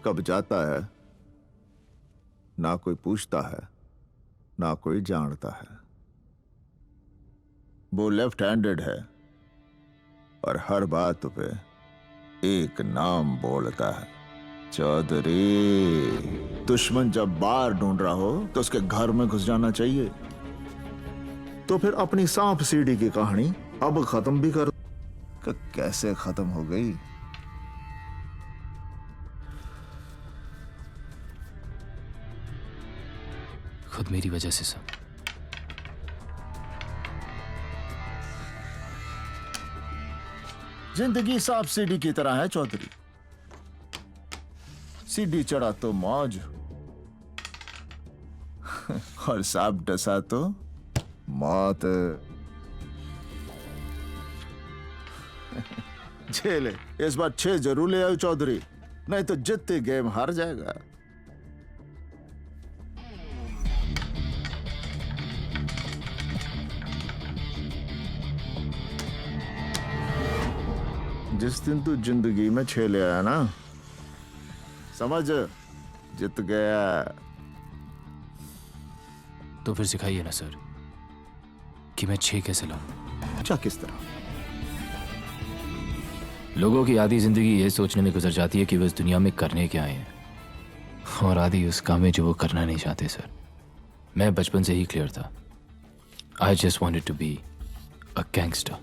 कब जाता है ना कोई पूछता है ना कोई जानता है। वो लेफ्ट हैंडेड है और हर बात पे एक नाम बोलता है, चौधरी। दुश्मन जब बाहर ढूंढ रहा हो तो उसके घर में घुस जाना चाहिए। तो फिर अपनी सांप सीढ़ी की कहानी अब खत्म भी कर। कैसे खत्म हो गई? खुद मेरी वजह से सर। जिंदगी सांप सीढ़ी की तरह है चौधरी। सीढ़ी चढ़ा तो मौज और सांप डसा तो मौत। झेले इस बार 6 जरूर ले आओ चौधरी, नहीं तो जितनी गेम हार जाएगा। जिस दिन तू जिंदगी में 6 ले आया ना, समझ जित गया। तो फिर सिखाइए ना सर कि मैं 6 कैसे लाऊं। अच्छा, किस तरह? लोगों की आधी जिंदगी ये सोचने में गुजर जाती है कि वो इस दुनिया में करने क्या आए हैं, और आधी उस काम में जो वो करना नहीं चाहते। सर मैं बचपन से ही क्लियर था। I just wanted to be a gangster.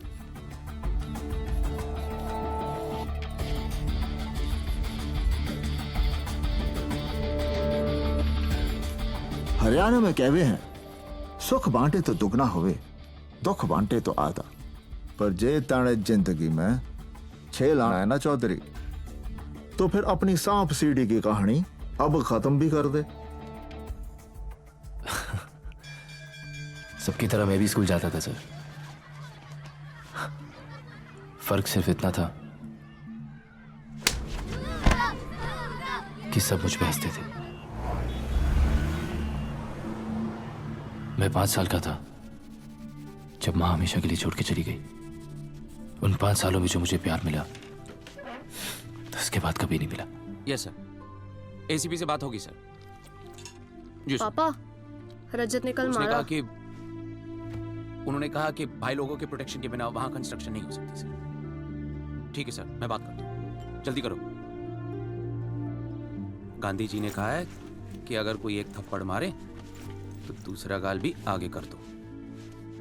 Haryana में कहवे हैं, सुख बांटे तो दुगना होवे, दुख बांटे तो आधा। पर जे ताने जिंदगी में 6 लाना है ना चौधरी, तो फिर अपनी सांप सीढ़ी की कहानी अब खत्म भी कर दे। सबकी तरह मैं भी स्कूल जाता था सर। फर्क सिर्फ इतना था कि सब मुझ पे हंसते थे। मैं 5 साल का था जब मां हमेशा के लिए छोड़ के चली गई। उन 5 सालों में जो मुझे प्यार मिला, तो उसके बाद कभी नहीं मिला। यस सर, एसीपी से बात होगी सर। जी सर। पापा, रजत ने कल उसने मारा। कहा कि उन्होंने कहा कि भाई लोगों के प्रोटेक्शन के बिना वहां कंस्ट्रक्शन नहीं हो सकती सर। ठीक है सर, मैं बात करता हूँ, जल्दी करो। गांधी जी ने कहा है कि अगर कोई एक थप्पड़ मारे तो दूसरा गाल भी आगे कर दो।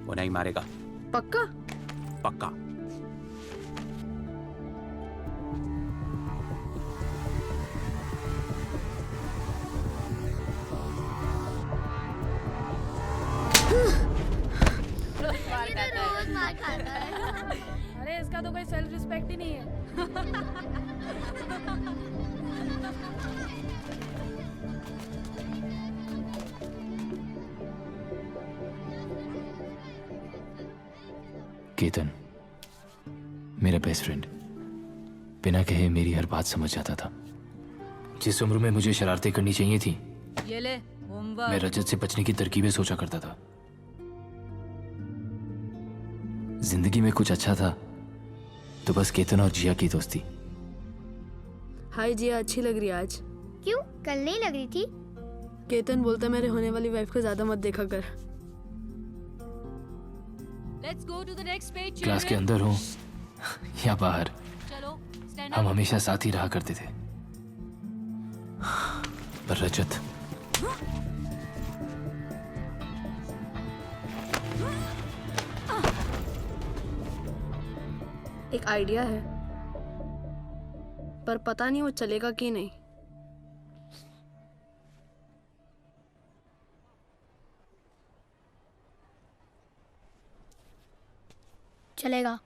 वो नहीं मारेगा। पक्का? पक्का। रोज मार खाता है। अरे इसका तो कोई सेल्फ रिस्पेक्ट ही नहीं है। केतन मेरा बेस्ट फ्रेंड बिना कहे मेरी हर बात समझ जाता था। जिस उम्र में मुझे शरारतें करनी चाहिए थी, ये ले होमवर्क। मैं रजत से बचने की तरकीबें सोचा करता था। जिंदगी में कुछ अच्छा था तो बस केतन और जिया की दोस्ती। हाय जिया, अच्छी लग रही है आज। क्यों, कल नहीं लग रही थी? केतन बोलता मेरे होने वाली वाइफ को ज्यादा मत देखा कर। Let's go to the next page, class के children. अंदर हो या बाहर, चलो, stand हम up. हमेशा साथ ही रहा करते थे। पर रजत, एक आइडिया है, पर पता नहीं वो चलेगा कि नहीं। चलेगा।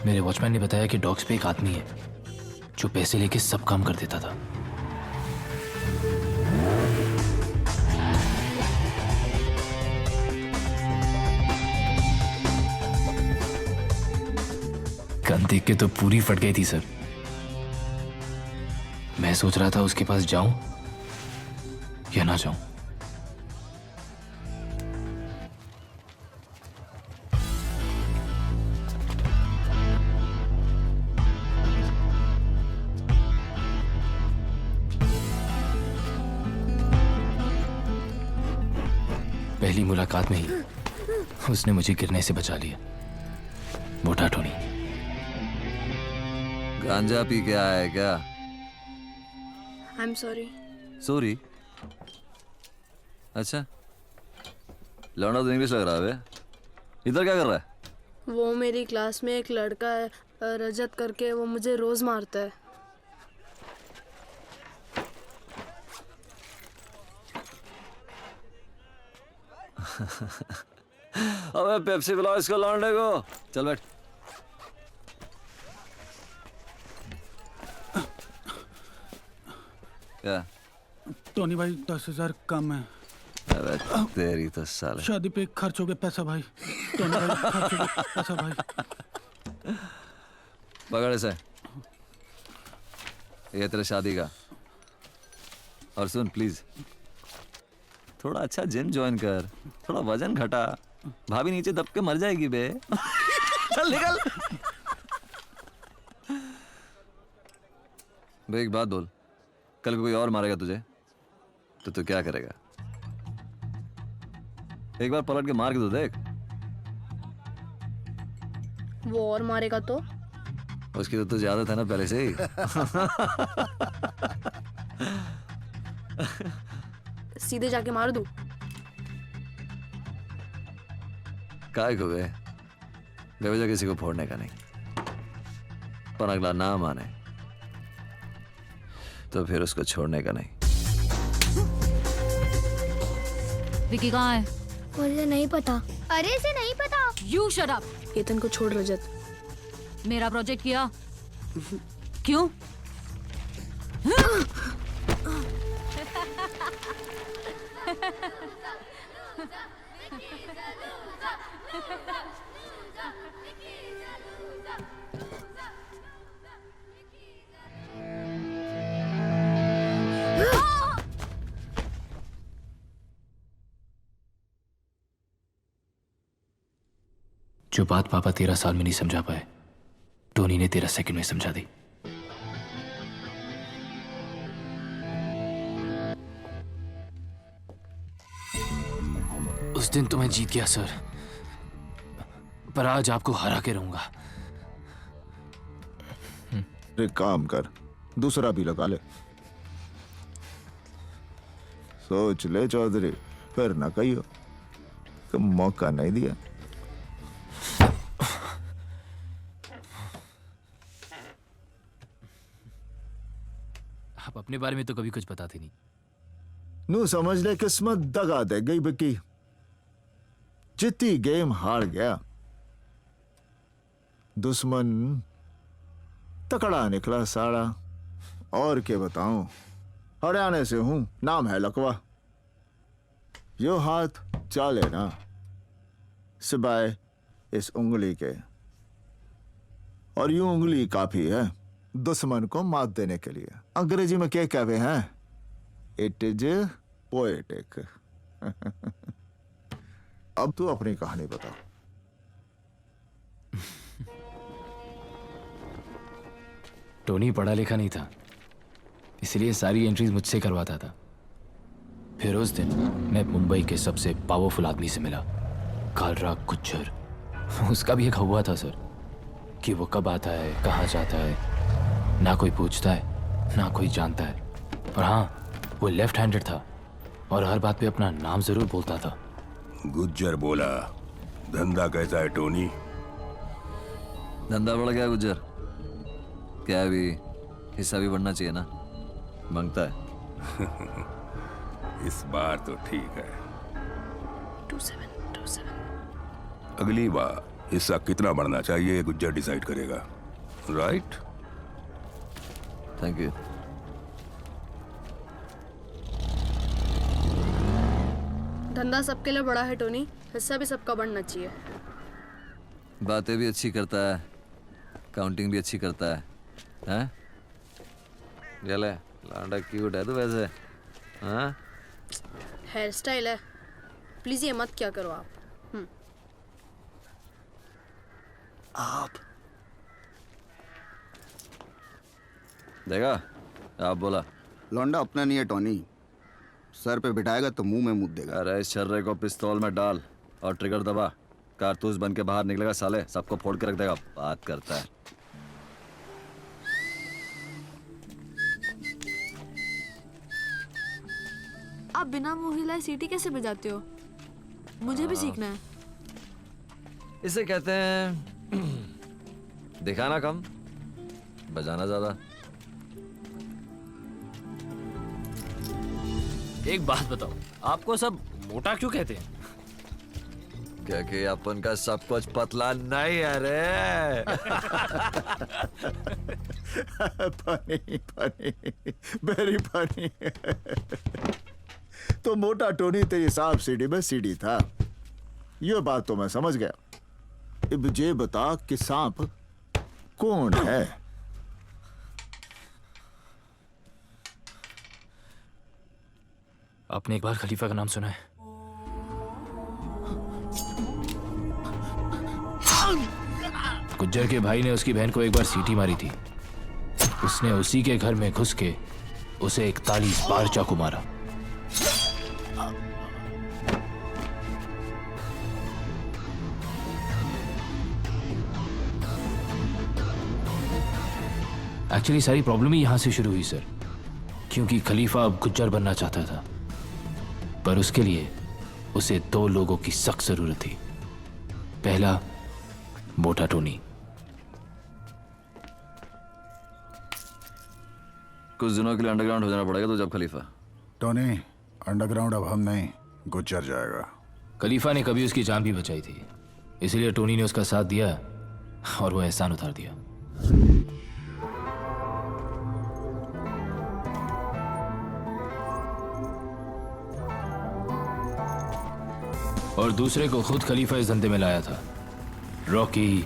मेरे वॉचमैन ने बताया कि डॉग्स पे एक आदमी है जो पैसे लेके सब काम कर देता था। गन देख के तो पूरी फट गई थी सर। मैं सोच रहा था उसके पास जाऊं या ना जाऊं। पहली मुलाकात में ही उसने मुझे गिरने से बचा लिया। मोटा टोनी। गांजा पी के आया है क्या? I am sorry. सॉरी? अच्छा, लौंडा तो इंग्लिश लग रहा है बे। इधर क्या कर रहा है? वो मेरी क्लास में एक लड़का है रजत करके, वो मुझे रोज मारता है। अबे पेप्सी पिलाओ इसको लौंडे को। चल बैठ। क्या? टोनी भाई 10,000 कम है। अबे तेरी तो साले। शादी पे खर्च हो गया पैसा भाई। टोनी भाई खर्च हो गया पैसा भाई। पकड़ इसे। ये तेरे शादी का। और सुन प्लीज, थोड़ा अच्छा जिम ज्वाइन कर, थोड़ा वजन घटा। भाभी नीचे दब के मर जाएगी बे। चल निकल। बे एक बात बोल, कल को कोई और मारेगा तुझे तो तू क्या करेगा? एक बार पलट के मार के तो देख। वो और मारेगा तो? उसकी तो तुझे आदत है ना पहले से ही। सीधे जाके मार दूं? काय को गए बेवजह किसी को फोड़ने का नहीं, पर अगला ना माने तो फिर उसको छोड़ने का नहीं। विकी कहाँ है? मुझे नहीं पता। अरे इसे नहीं पता। You shut up. केतन को छोड़ रजत। मेरा प्रोजेक्ट किया क्यों? जो बात पापा 13 साल में नहीं समझा पाए, टोनी ने 13 सेकंड में समझा दी। उस दिन तो मैं जीत गया सर, पर आज आपको हरा के रहूंगा। एक काम कर, दूसरा भी लगा ले। सोच ले चौधरी, फिर ना कहियो कि मौका नहीं दिया। आप अपने बारे में तो कभी कुछ बताते नहीं। नू समझ ले किस्मत दगा दे गई बिकी। जितनी गेम हार गया, दुश्मन तकड़ा निकला साड़ा। और क्या बताऊं, हरियाणा से हूं, नाम है लकवा। यो हाथ चाले ना सिवाय इस उंगली के, और यूं उंगली काफी है दुश्मन को मात देने के लिए। अंग्रेजी में क्या कहते हैं? It is poetic. अब तू अपनी कहानी बता। टोनी पढ़ा लिखा नहीं था, इसलिए सारी एंट्रीज मुझसे करवाता था। फिर उस दिन मैं मुंबई के सबसे पावरफुल आदमी से मिला, कालराग गुज्जर। उसका भी एक हुआ था सर कि वो कब आता है, कहाँ जाता है, ना कोई पूछता है ना कोई जानता है। और हाँ, वो लेफ्ट हैंडेड था और हर बात पे अपना नाम जरूर बोलता था। गुज्जर बोला, धंधा कैसा है टोनी? धंधा बढ़ गया गुज्जर। क्या अभी हिस्सा भी बढ़ना चाहिए ना? मांगता है। इस बार तो ठीक है। 2727। अगली बार हिस्सा कितना बढ़ना चाहिए ये गुज्जर डिसाइड करेगा, राइट? Thank you. धंधा सबके लिए बड़ा है टोनी, हिस्सा भी सबका बढ़ना चाहिए। बातें भी अच्छी करता है, काउंटिंग भी अच्छी करता है। हैं? चले, लांडा क्यूट है तो वैसे। हाँ? हेयर स्टाइल है, प्लीज ये मत क्या करो आप। आप देखा? आप बोला लौंडा अपना नहीं है टोनी, सर पे बिठाएगा तो मुंह में मुद देगा। अरे इस छर्रे को पिस्तौल में डाल और ट्रिगर दबा, कारतूस बन के बाहर निकलेगा साले, सबको फोड़ के रख देगा। बात करता है। आप बिना मुंह हिलाए सीटी कैसे बजाते हो? मुझे भी सीखना है। इसे कहते हैं दिखाना कम, बजाना ज्यादा। एक बात बताओ, आपको सब मोटा क्यों कहते हैं? क्योंकि अपन का सब कुछ पतला नहीं है रे। Funny funny, very funny. तो मोटा टोनी तेरी सांप सीढ़ी में सीढ़ी था, ये बात तो मैं समझ गया। अब ये बता कि सांप कौन है? आपने एक बार खलीफा का नाम सुना है? गुज्जर के भाई ने उसकी बहन को एक बार सीटी मारी थी। उसने उसी के घर में घुस के उसे 41 बार चाकू मारा। एक्चुअली सारी प्रॉब्लम ही यहां से शुरू हुई सर, क्योंकि खलीफा अब गुज्जर बनना चाहता था, पर उसके लिए उसे 2 लोगों की सख्त जरूरत थी। पहला, मोटा टोनी। कुछ दिनों के लिए अंडरग्राउंड हो जाना पड़ेगा तो जब खलीफा। टोनी, अंडरग्राउंड अब हम नहीं, गुज्जर जाएगा। खलीफा ने कभी उसकी जान भी बचाई थी, इसलिए टोनी ने उसका साथ दिया और वो एहसान उतार दिया। और दूसरे को खुद खलीफा इस धंधे में लाया था, रॉकी।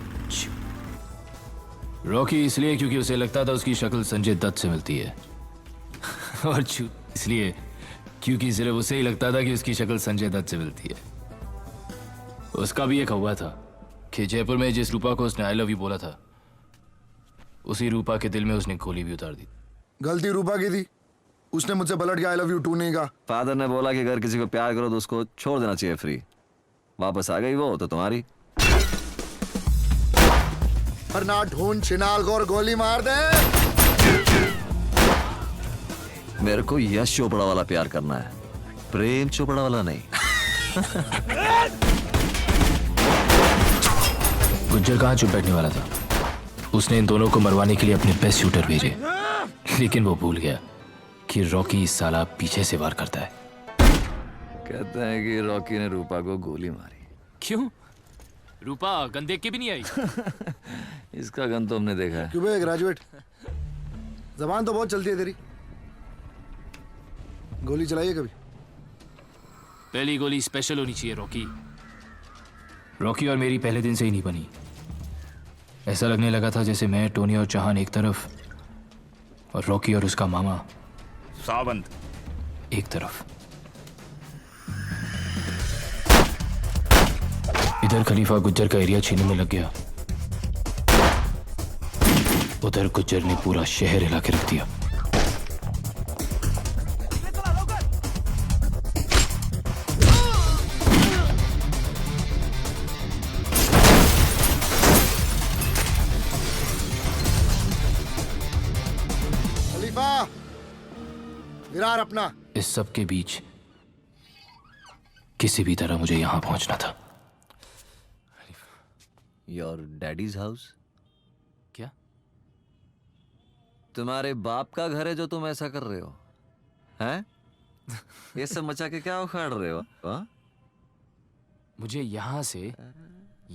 रॉकी इसलिए क्योंकि उसे लगता था उसकी शक्ल संजय दत्त से मिलती है, और इसलिए क्योंकि सिर्फ उसे ही लगता था कि उसकी शक्ल संजय दत्त से मिलती है। उसका भी एक हुआ था कि जयपुर में जिस रूपा को उसने आई लव यू बोला था, उसी रूपा के दिल में उसने गोली भी उतार दी। गलती रूपा की थी, उसने मुझसे पलट के आई लव यू टू नहीं कहा। फादर ने बोला कि अगर किसी को प्यार करो तो उसको छोड़ देना चाहिए फ्री। वापस आ गई वो तो तुम्हारी। पर ना ढूंढ छिनाल को और गोली मार दे। मेरे को यश चोपड़ा वाला प्यार करना है, प्रेम चोपड़ा वाला नहीं। गुज्जर कहाँ चुप बैठने वाला था। उसने इन दोनों को मरवाने के लिए अपने बेस्ट शूटर भेजे, लेकिन वो भूल गया कि रॉकी इस साला पीछे से वार करता है। कहते हैं कि रॉकी ने रूपा को गोली मारी। क्यों? रूपा गन देख के भी नहीं आई। इसका गन तो हमने देखा है। क्यों बे ग्रेजुएट, जबान तो बहुत चलती है तेरी। गोली चलाइए कभी? पहली गोली स्पेशल होनी चाहिए रॉकी। रॉकी और मेरी पहले दिन से ही नहीं बनी। ऐसा लगने लगा था जैसे मैं, टोनी और चौहान एक तरफ और रॉकी और उसका मामा सावंत एक तरफ। इधर खलीफा गुज्जर का एरिया छीनने में लग गया, उधर गुज्जर ने पूरा शहर हिला के रख दिया। खलीफा, विरार अपना। इस सब के बीच किसी भी तरह मुझे यहां पहुंचना था। Your daddies house? क्या? तुम्हारे बाप का घर है जो तुम ऐसा कर रहे हो? हैं? ये सब मचा के क्या उखाड़ रहे हो? हाँ? मुझे यहां से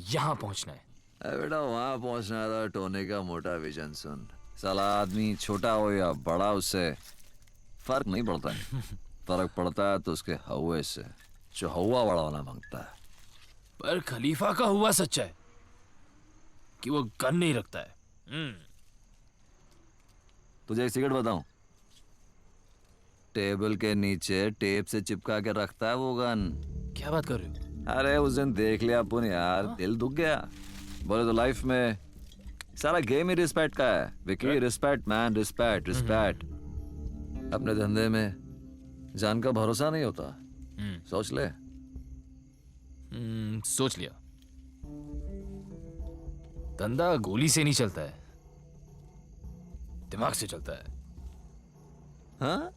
यहां पहुंचना है। अरे बेटा, वहां पहुंचना था। टोनी का मोटा विजन सुन। साला आदमी छोटा हो या बड़ा, उससे फर्क नहीं पड़ता है। फर्क पड़ता है तो उसके हवा से, जो हवा बड़ा होना मांगता है। पर खलीफा का हुआ सच्चा है कि वो गन नहीं रखता है। तुझे एक सिगरेट बताऊं? टेबल के नीचे टेप से चिपका के रखता है वो गन। क्या बात कर रहे हो? अरे उस दिन देख लिया अपन यार, दिल दुख गया। बोले तो लाइफ में सारा गेम ही रिस्पेक्ट का है। Vicky, respect man, respect respect. अपने धंधे में जान का भरोसा नहीं होता, सोच ले। सोच लिया। धंधा गोली से नहीं चलता है, दिमाग से चलता है। हाँ?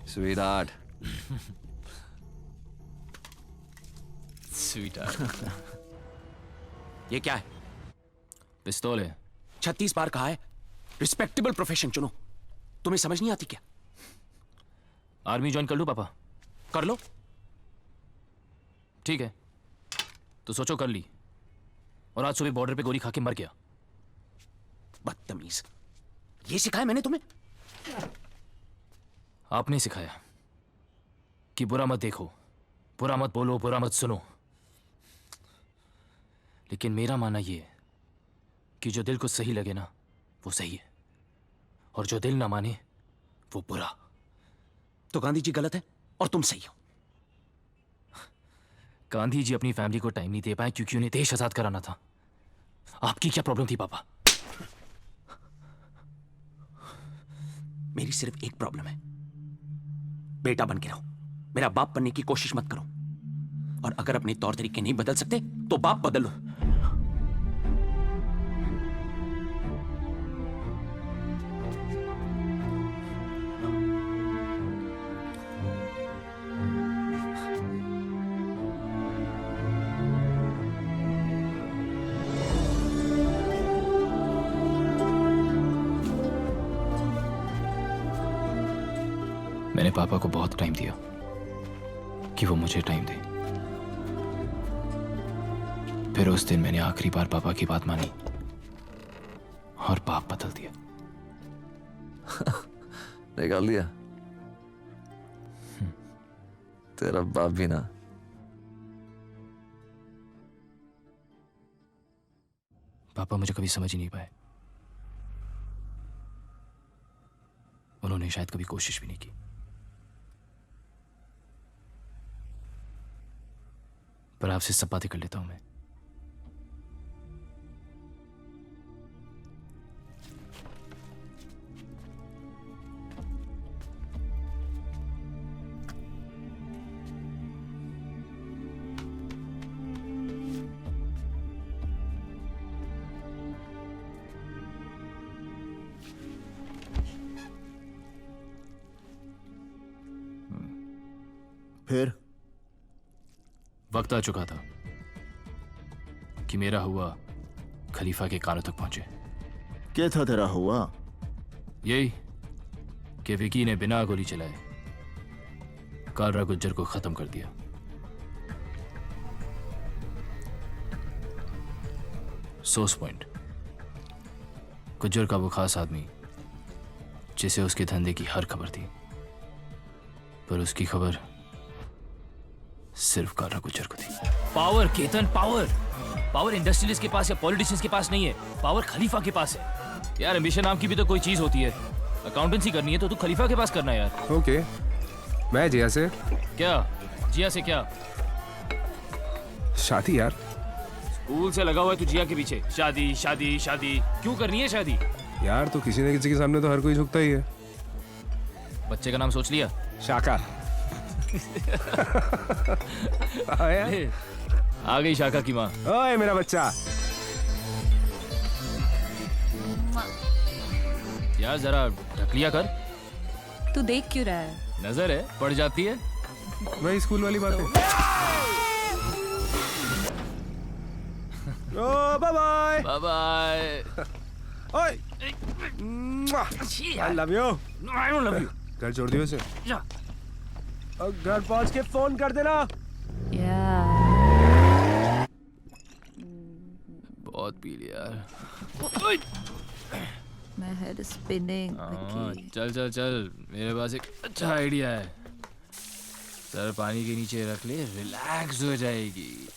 Sweetheart. स्वीट ये क्या है? पिस्तौल है। 36 बार कहा है रिस्पेक्टेबल प्रोफेशन चुनो, तुम्हें समझ नहीं आती क्या? आर्मी ज्वाइन कर लूं पापा? कर लो। ठीक है, तो सोचो कर ली, और आज सुबह बॉर्डर पे गोली खा के मर गया। बदतमीज, ये सिखाया मैंने तुम्हें? आपने सिखाया कि बुरा मत देखो, बुरा मत बोलो, बुरा मत सुनो। लेकिन मेरा मानना यह है कि जो दिल को सही लगे ना वो सही है, और जो दिल ना माने वो बुरा। तो गांधी जी गलत है और तुम सही हो। गांधी जी अपनी फैमिली को टाइम नहीं दे पाए क्योंकि उन्हें देश आजाद कराना था। आपकी क्या प्रॉब्लम थी पापा? मेरी सिर्फ एक प्रॉब्लम है, बेटा बन के रहो, मेरा बाप बनने की कोशिश मत करो। और अगर अपने तौर तरीके नहीं बदल सकते तो बाप बदल लो। मैंने पापा को बहुत टाइम दिया कि वो मुझे टाइम दे। फिर उस दिन मैंने आखिरी बार पापा की बात मानी और बाप बदल दिया। निकाल दिया तेरा बाप भी ना। पापा मुझे कभी समझ ही नहीं पाए, उन्होंने शायद कभी कोशिश भी नहीं की। पर आपसे सब बातें कर लेता हूं मैं। फिर वक्त आ चुका था कि मेरा हुआ खलीफा के कानों तक पहुंचे। क्या था तेरा हुआ? यही कि विकी ने बिना गोली चलाए कालरा गुज्जर को खत्म कर दिया। सोर्स पॉइंट, गुज्जर का वो खास आदमी जिसे उसके धंधे की हर खबर थी, पर उसकी खबर सिर्फ कालरा गुज्जर को थी। Power Ketan, power power industrialist के पास या पॉलिटिशियंस के पास नहीं है, पावर खलीफा के पास है। यार एम्बिशन नाम की भी तो कोई चीज होती है। अकाउंटेंसी करनी है तो तू खलीफा के पास करना है यार। ओके, मैं जिया से। क्या जिया से? क्या शादी यार? स्कूल से लगा हुआ है तू जिया के पीछे। शादी शादी शादी क्यों करनी है शादी? यार तो किसी न किसी के सामने तो हर कोई झुकता ही है। बच्चे का नाम सोच लिया? शाका। आ गई शाका की माँ। ओए मेरा बच्चा। यार जरा ढक लिया कर। तू देख क्यों रहा है? नजर है पड़ जाती है। वही स्कूल वाली बात है। ओ बाय बाय बाय बाय। ओए I love you. I don't love you. घर छोड़ दियो इसे। और घर पहुंच के फोन कर देना। बहुत पी लिया यार। My head is spinning. चल चल चल, मेरे पास एक अच्छा आइडिया है। सर पानी के नीचे रख ले, रिलैक्स हो जाएगी।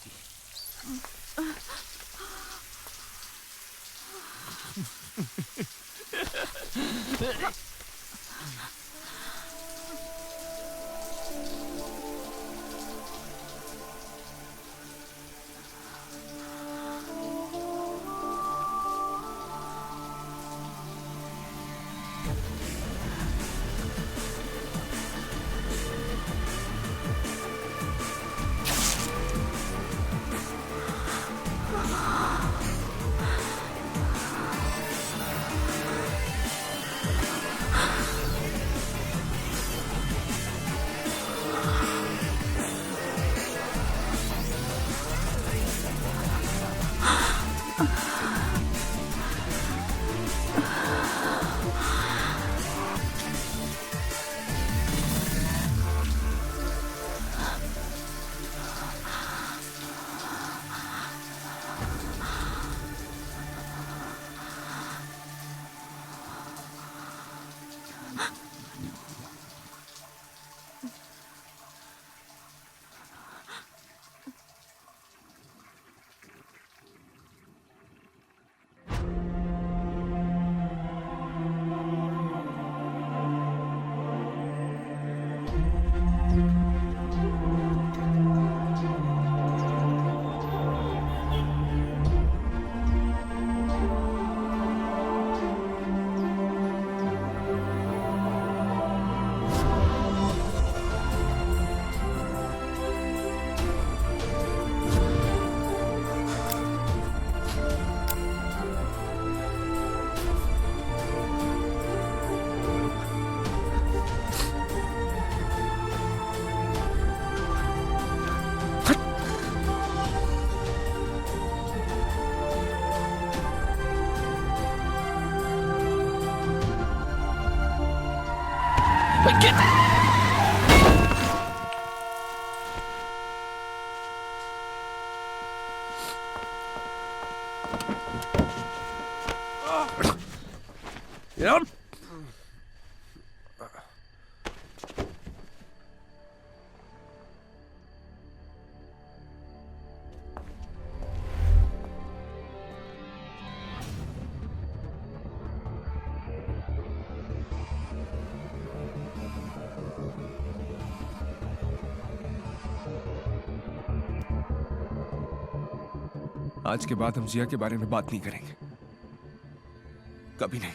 आज के बाद हम जिया के बारे में बात नहीं करेंगे, कभी नहीं।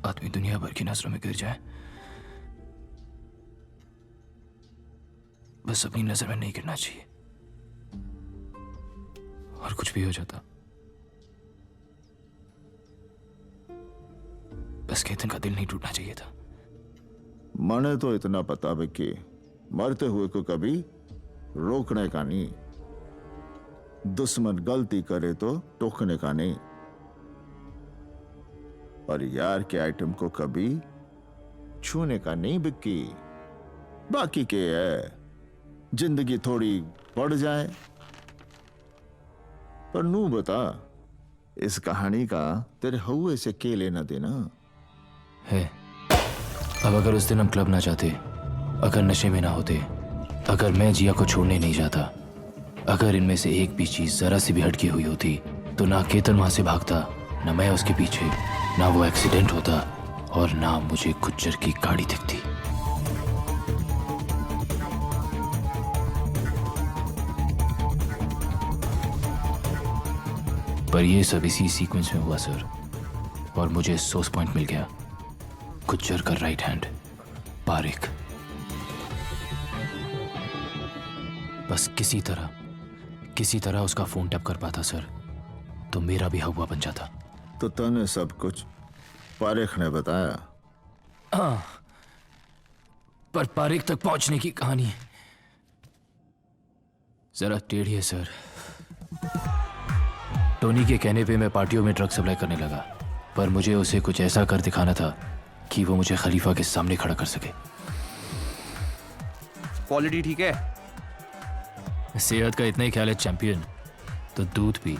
आदमी दुनिया भर की नजरों में गिर जाए, बस अपनी नजर में नहीं गिरना चाहिए। और कुछ भी हो जाता, बस केतन का दिल नहीं टूटना चाहिए था। मने तो इतना पता है कि मरते हुए को कभी रोकने का नहीं, दुश्मन गलती करे तो टोकने का नहीं, और यार के आइटम को कभी छूने का नहीं बिक्की। बाकी के है जिंदगी थोड़ी बढ़ जाए, पर नू बता इस कहानी का तेरे हुए से के लेना देना है। अब अगर उस दिन हम क्लब ना जाते, अगर नशे में ना होते, अगर मैं जिया को छोड़ने नहीं जाता, अगर इनमें से एक भी चीज जरा सी भी हटकी हुई होती, तो ना केतन वहां से भागता, ना मैं उसके पीछे, ना वो एक्सीडेंट होता, और ना मुझे गुज्जर की गाड़ी दिखती। पर ये सब इसी सीक्वेंस में हुआ सर, और मुझे सोर्स पॉइंट मिल गया, गुज्जर का राइट हैंड पारिक। बस किसी तरह उसका फोन टैप कर पाता सर, तो मेरा भी हवा बन जाता। तो तने सब कुछ पारिक ने बताया? हाँ, पर पारिक तक पहुंचने की कहानी जरा टेढ़ी है सर। टोनी के कहने पे मैं पार्टियों में ड्रग सप्लाई करने लगा, पर मुझे उसे कुछ ऐसा कर दिखाना था कि वो मुझे खलीफा के सामने खड़ा कर सके। क्वालिटी ठीक है? सेहत का इतना ही ख्याल है चैंपियन, तो दूध पी,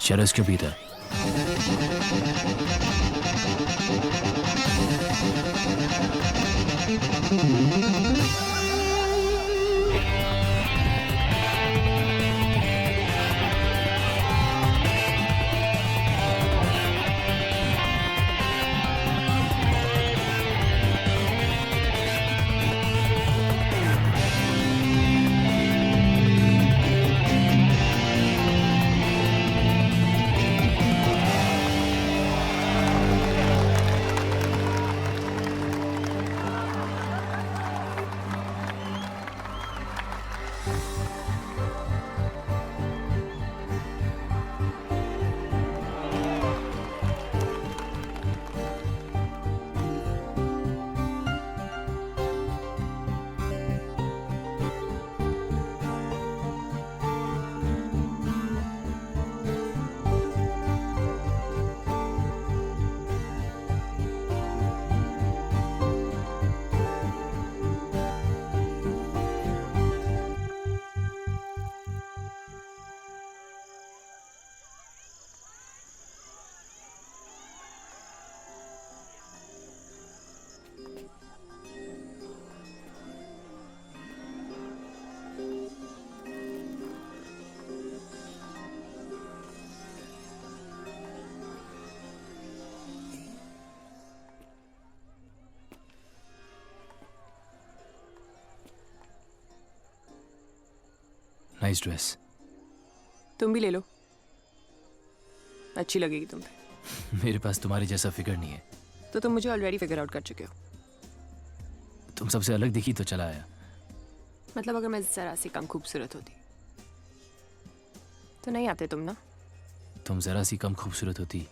चरस क्यों पीता है? Nice dress. तुम भी ले लो, अच्छी लगेगी तुम पे। मेरे पास तुम्हारे जैसा फिगर नहीं है। तो तुम मुझे ऑलरेडी फिगर आउट कर चुके हो। तुम सबसे अलग दिखी तो चला आया। मतलब अगर मैं जरा सी कम खूबसूरत होती तो नहीं आते तुम ना। तुम जरा सी कम खूबसूरत होती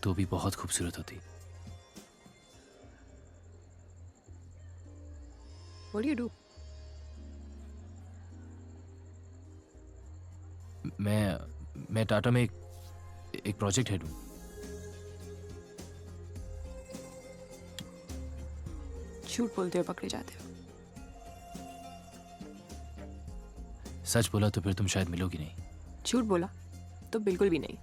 तो भी बहुत खूबसूरत होती। What do you do? मैं टाटा में एक प्रोजेक्ट हेड हूँ। झूठ बोलते हुए पकड़े जाते हो। सच बोला तो फिर तुम शायद मिलोगी नहीं। झूठ बोला तो बिल्कुल भी नहीं।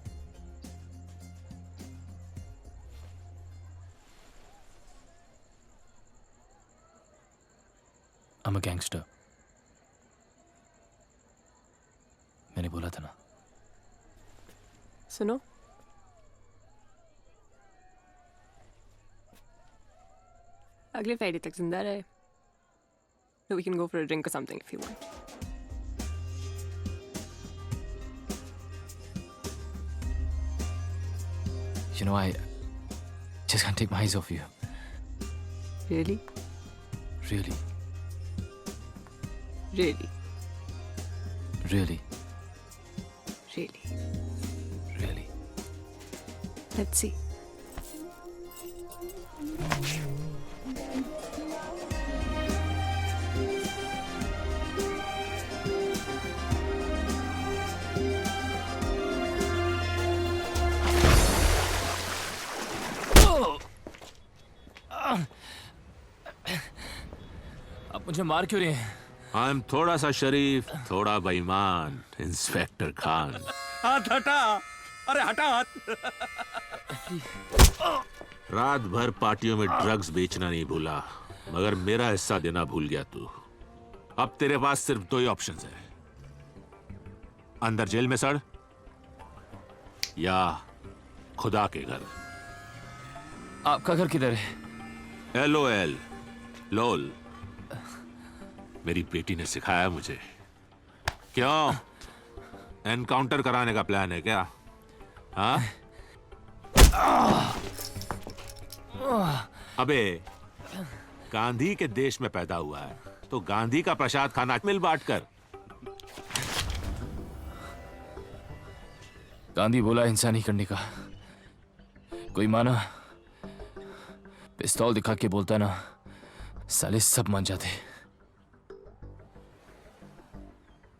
I'm a gangster। मैंने बोला था ना। सुनो, अगले फ्राइडे तक जिंदा रहे। So we can go for a drink or something if you want. You know, I just can't take my eyes off you. Really? Really, Really? really, Really? really। Let's see. आप मुझे मार क्यों रहे हैं? I am थोड़ा सा शरीफ, थोड़ा बेईमान, इंस्पेक्टर खान। हाथ हटा। अरे हटा हाथ। रात भर पार्टियों में ड्रग्स बेचना नहीं भूला, मगर मेरा हिस्सा देना भूल गया तू। अब तेरे पास सिर्फ दो ही ऑप्शंस है, अंदर जेल में सड़ या खुदा के घर। आपका घर किधर है? LOL, लोल। मेरी बेटी ने सिखाया मुझे। क्यों, एनकाउंटर कराने का प्लान है क्या? हाँ? अबे, गांधी के देश में पैदा हुआ है तो गांधी का प्रसाद खाना मिल बांट कर। गांधी बोला हिंसा नहीं करने का। कोई माना? पिस्तौल दिखा के बोलता ना, साले सब मान जाते।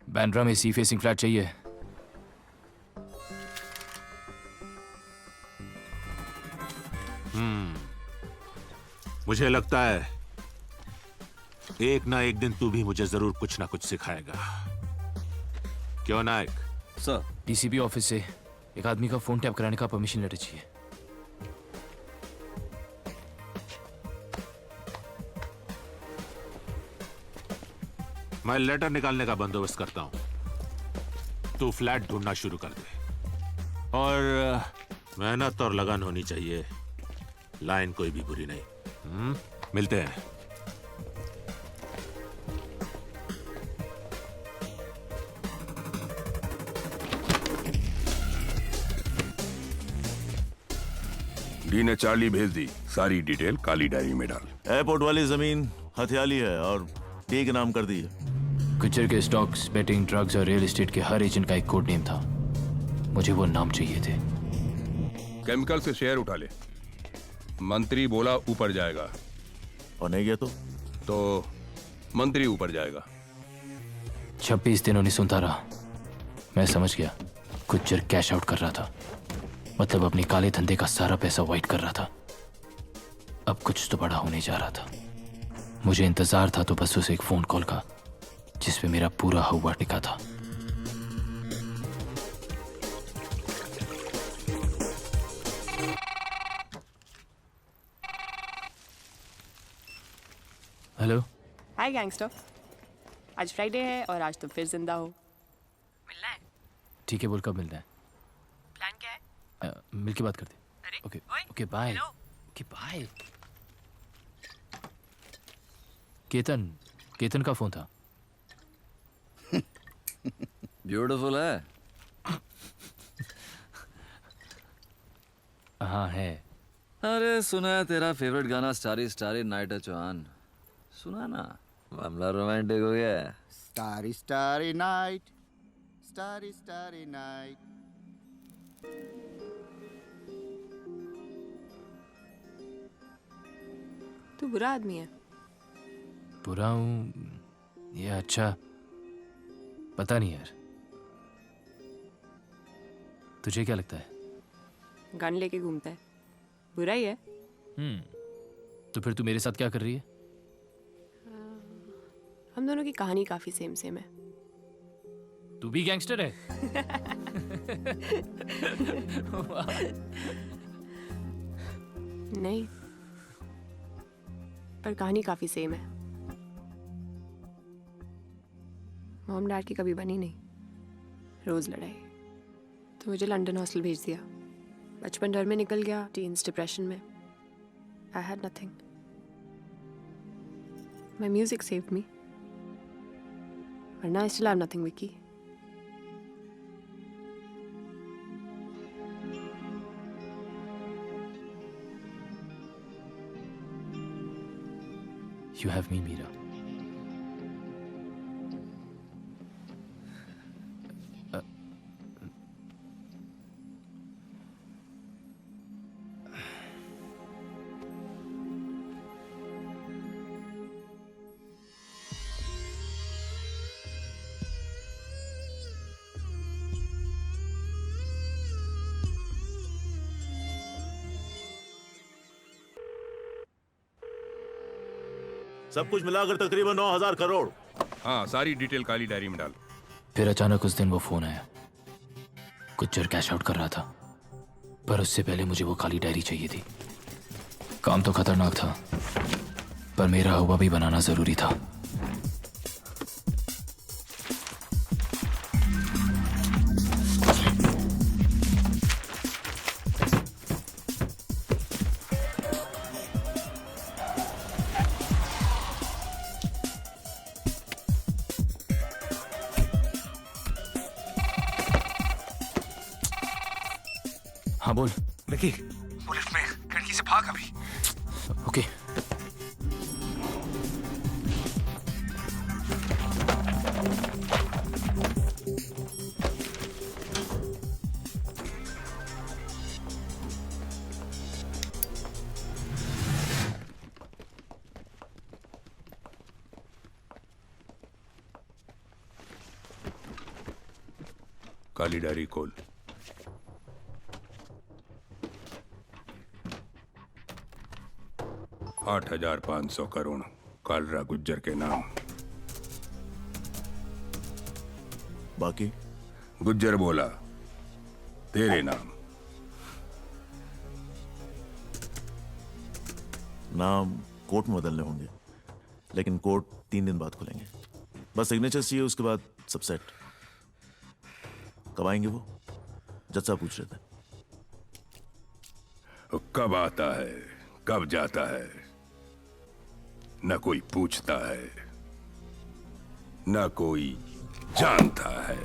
बैंड्रा में सी फेसिंग फ्लैट चाहिए। मुझे लगता है एक ना एक दिन तू भी मुझे जरूर कुछ ना कुछ सिखाएगा। क्यों नायक? सर, डीसीपी ऑफिस से एक आदमी का फोन टैप कराने का परमिशन लेटर चाहिए। मैं लेटर निकालने का बंदोबस्त करता हूं, तू फ्लैट ढूंढना शुरू कर दे। और मेहनत और लगन होनी चाहिए, लाइन कोई भी बुरी नहीं। मिलते हैं। डी ने चार्ली भेज दी, सारी डिटेल काली डायरी में डाल। एयरपोर्ट वाली जमीन हथियाली है और डी के नाम कर दी है। गुज्जर के स्टॉक्स, बेटिंग, ड्रग्स और रियल एस्टेट के हर एजेंट का एक कोड नेम था। मुझे वो नाम चाहिए थे। केमिकल से शेयर उठा ले। मंत्री बोला ऊपर जाएगा, और नहीं गया तो मंत्री ऊपर जाएगा। 26 दिन 19 रहा। मैं समझ गया, गुज्जर कैश आउट कर रहा था, मतलब अपनी काले धंधे का सारा पैसा वाइट कर रहा था। अब कुछ तो बड़ा होने जा रहा था। मुझे इंतजार था तो बस उसे एक फोन कॉल का, जिसपे मेरा पूरा हवा टिका था। हेलो। हाय गैंगस्टर, आज फ्राइडे है और आज तो फिर जिंदा हो। मिलना है? ठीक है, बोल कब मिलना है? प्लान क्या है? मिल के बात करते। Okay okay bye. Okay bye. Ketan का फोन था। ब्यूटीफुल है। हाँ है। अरे सुना है तेरा फेवरेट गाना स्टारी स्टारी नाइट है चौहान, सुना ना, मामला रोमांटिक हो गया है। Starry starry night, starry starry night, तू बुरा आदमी है। बुरा हूँ या अच्छा पता नहीं यार, तुझे क्या लगता है? गन लेके घूमता है, बुरा ही है। तो फिर तू मेरे साथ क्या कर रही है? हम दोनों की कहानी काफी सेम सेम है। तू भी गैंगस्टर है? नहीं, पर कहानी काफी सेम है। मॉम डैड की कभी बनी नहीं, रोज लड़ाई। तो मुझे लंदन हॉस्टल भेज दिया। बचपन डर में निकल गया, टीन्स डिप्रेशन में। I had nothing. My music saved me, वरना I still have nothing Vicky. You have me, Meera. सब कुछ मिलाकर तकरीबन 9,000 करोड़। हाँ, सारी डिटेल काली डायरी में डाल। फिर अचानक उस दिन वो फोन आया। गुज्जर कैश आउट कर रहा था, पर उससे पहले मुझे वो काली डायरी चाहिए थी। काम तो खतरनाक था, पर मेरा हुआ भी बनाना जरूरी था। हाँ बोल। विकी, वो लिफ्ट में खिड़की से भाग अभी। ओके। काली डायरी खोल। $8,500 करोड़ कालरा गुज्जर के नाम। बाकी गुज्जर बोला तेरे नाम। नाम कोर्ट में बदलने होंगे, लेकिन कोर्ट 3 दिन बाद खुलेंगे। बस सिग्नेचर चाहिए, उसके बाद सब सेट। कब आएंगे वो? जज साहब पूछ रहे थे। कब आता है कब जाता है न कोई पूछता है, न कोई जानता है।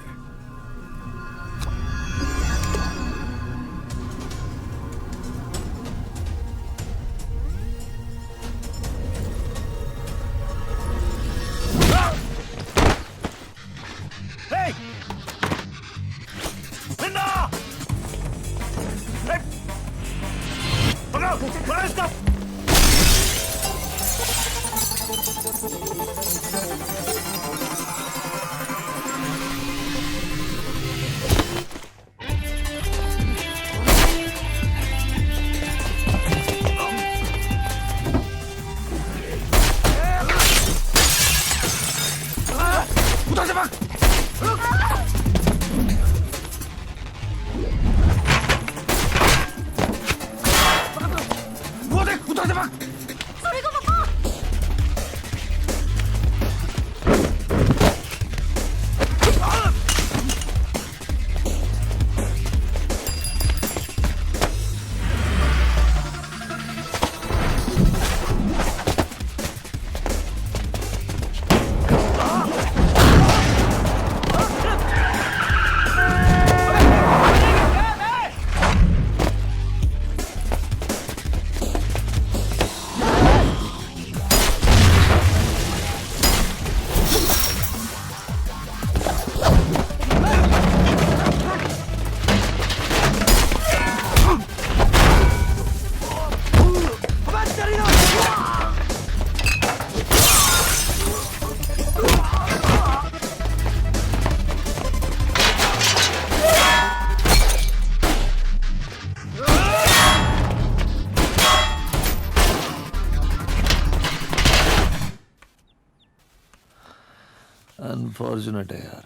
अनफॉर्चुनेट है यार।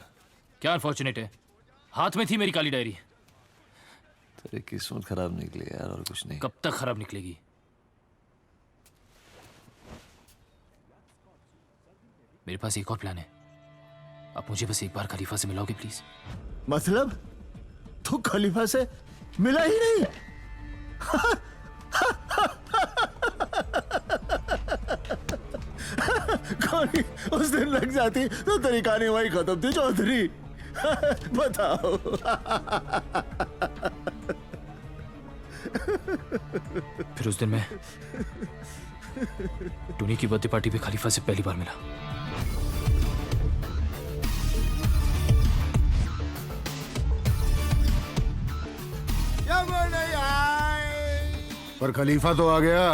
क्या अनफॉर्चुनेट है? हाथ में थी मेरी काली डायरी। तेरी किस्मत खराब निकली यार, और कुछ नहीं। कब तक खराब निकलेगी? मेरे पास एक और प्लान है। आप मुझे बस एक बार खलीफा से मिलाओगे प्लीज? मतलब तू खलीफा से मिला ही नहीं? कहानी उस दिन लग जाती तो तेरी कहानी वही खत्म थी चौधरी। बताओ। फिर उस दिन मैं टोनी की बर्थडे पार्टी पे खलीफा से पहली बार मिला। पर खलीफा तो आ गया।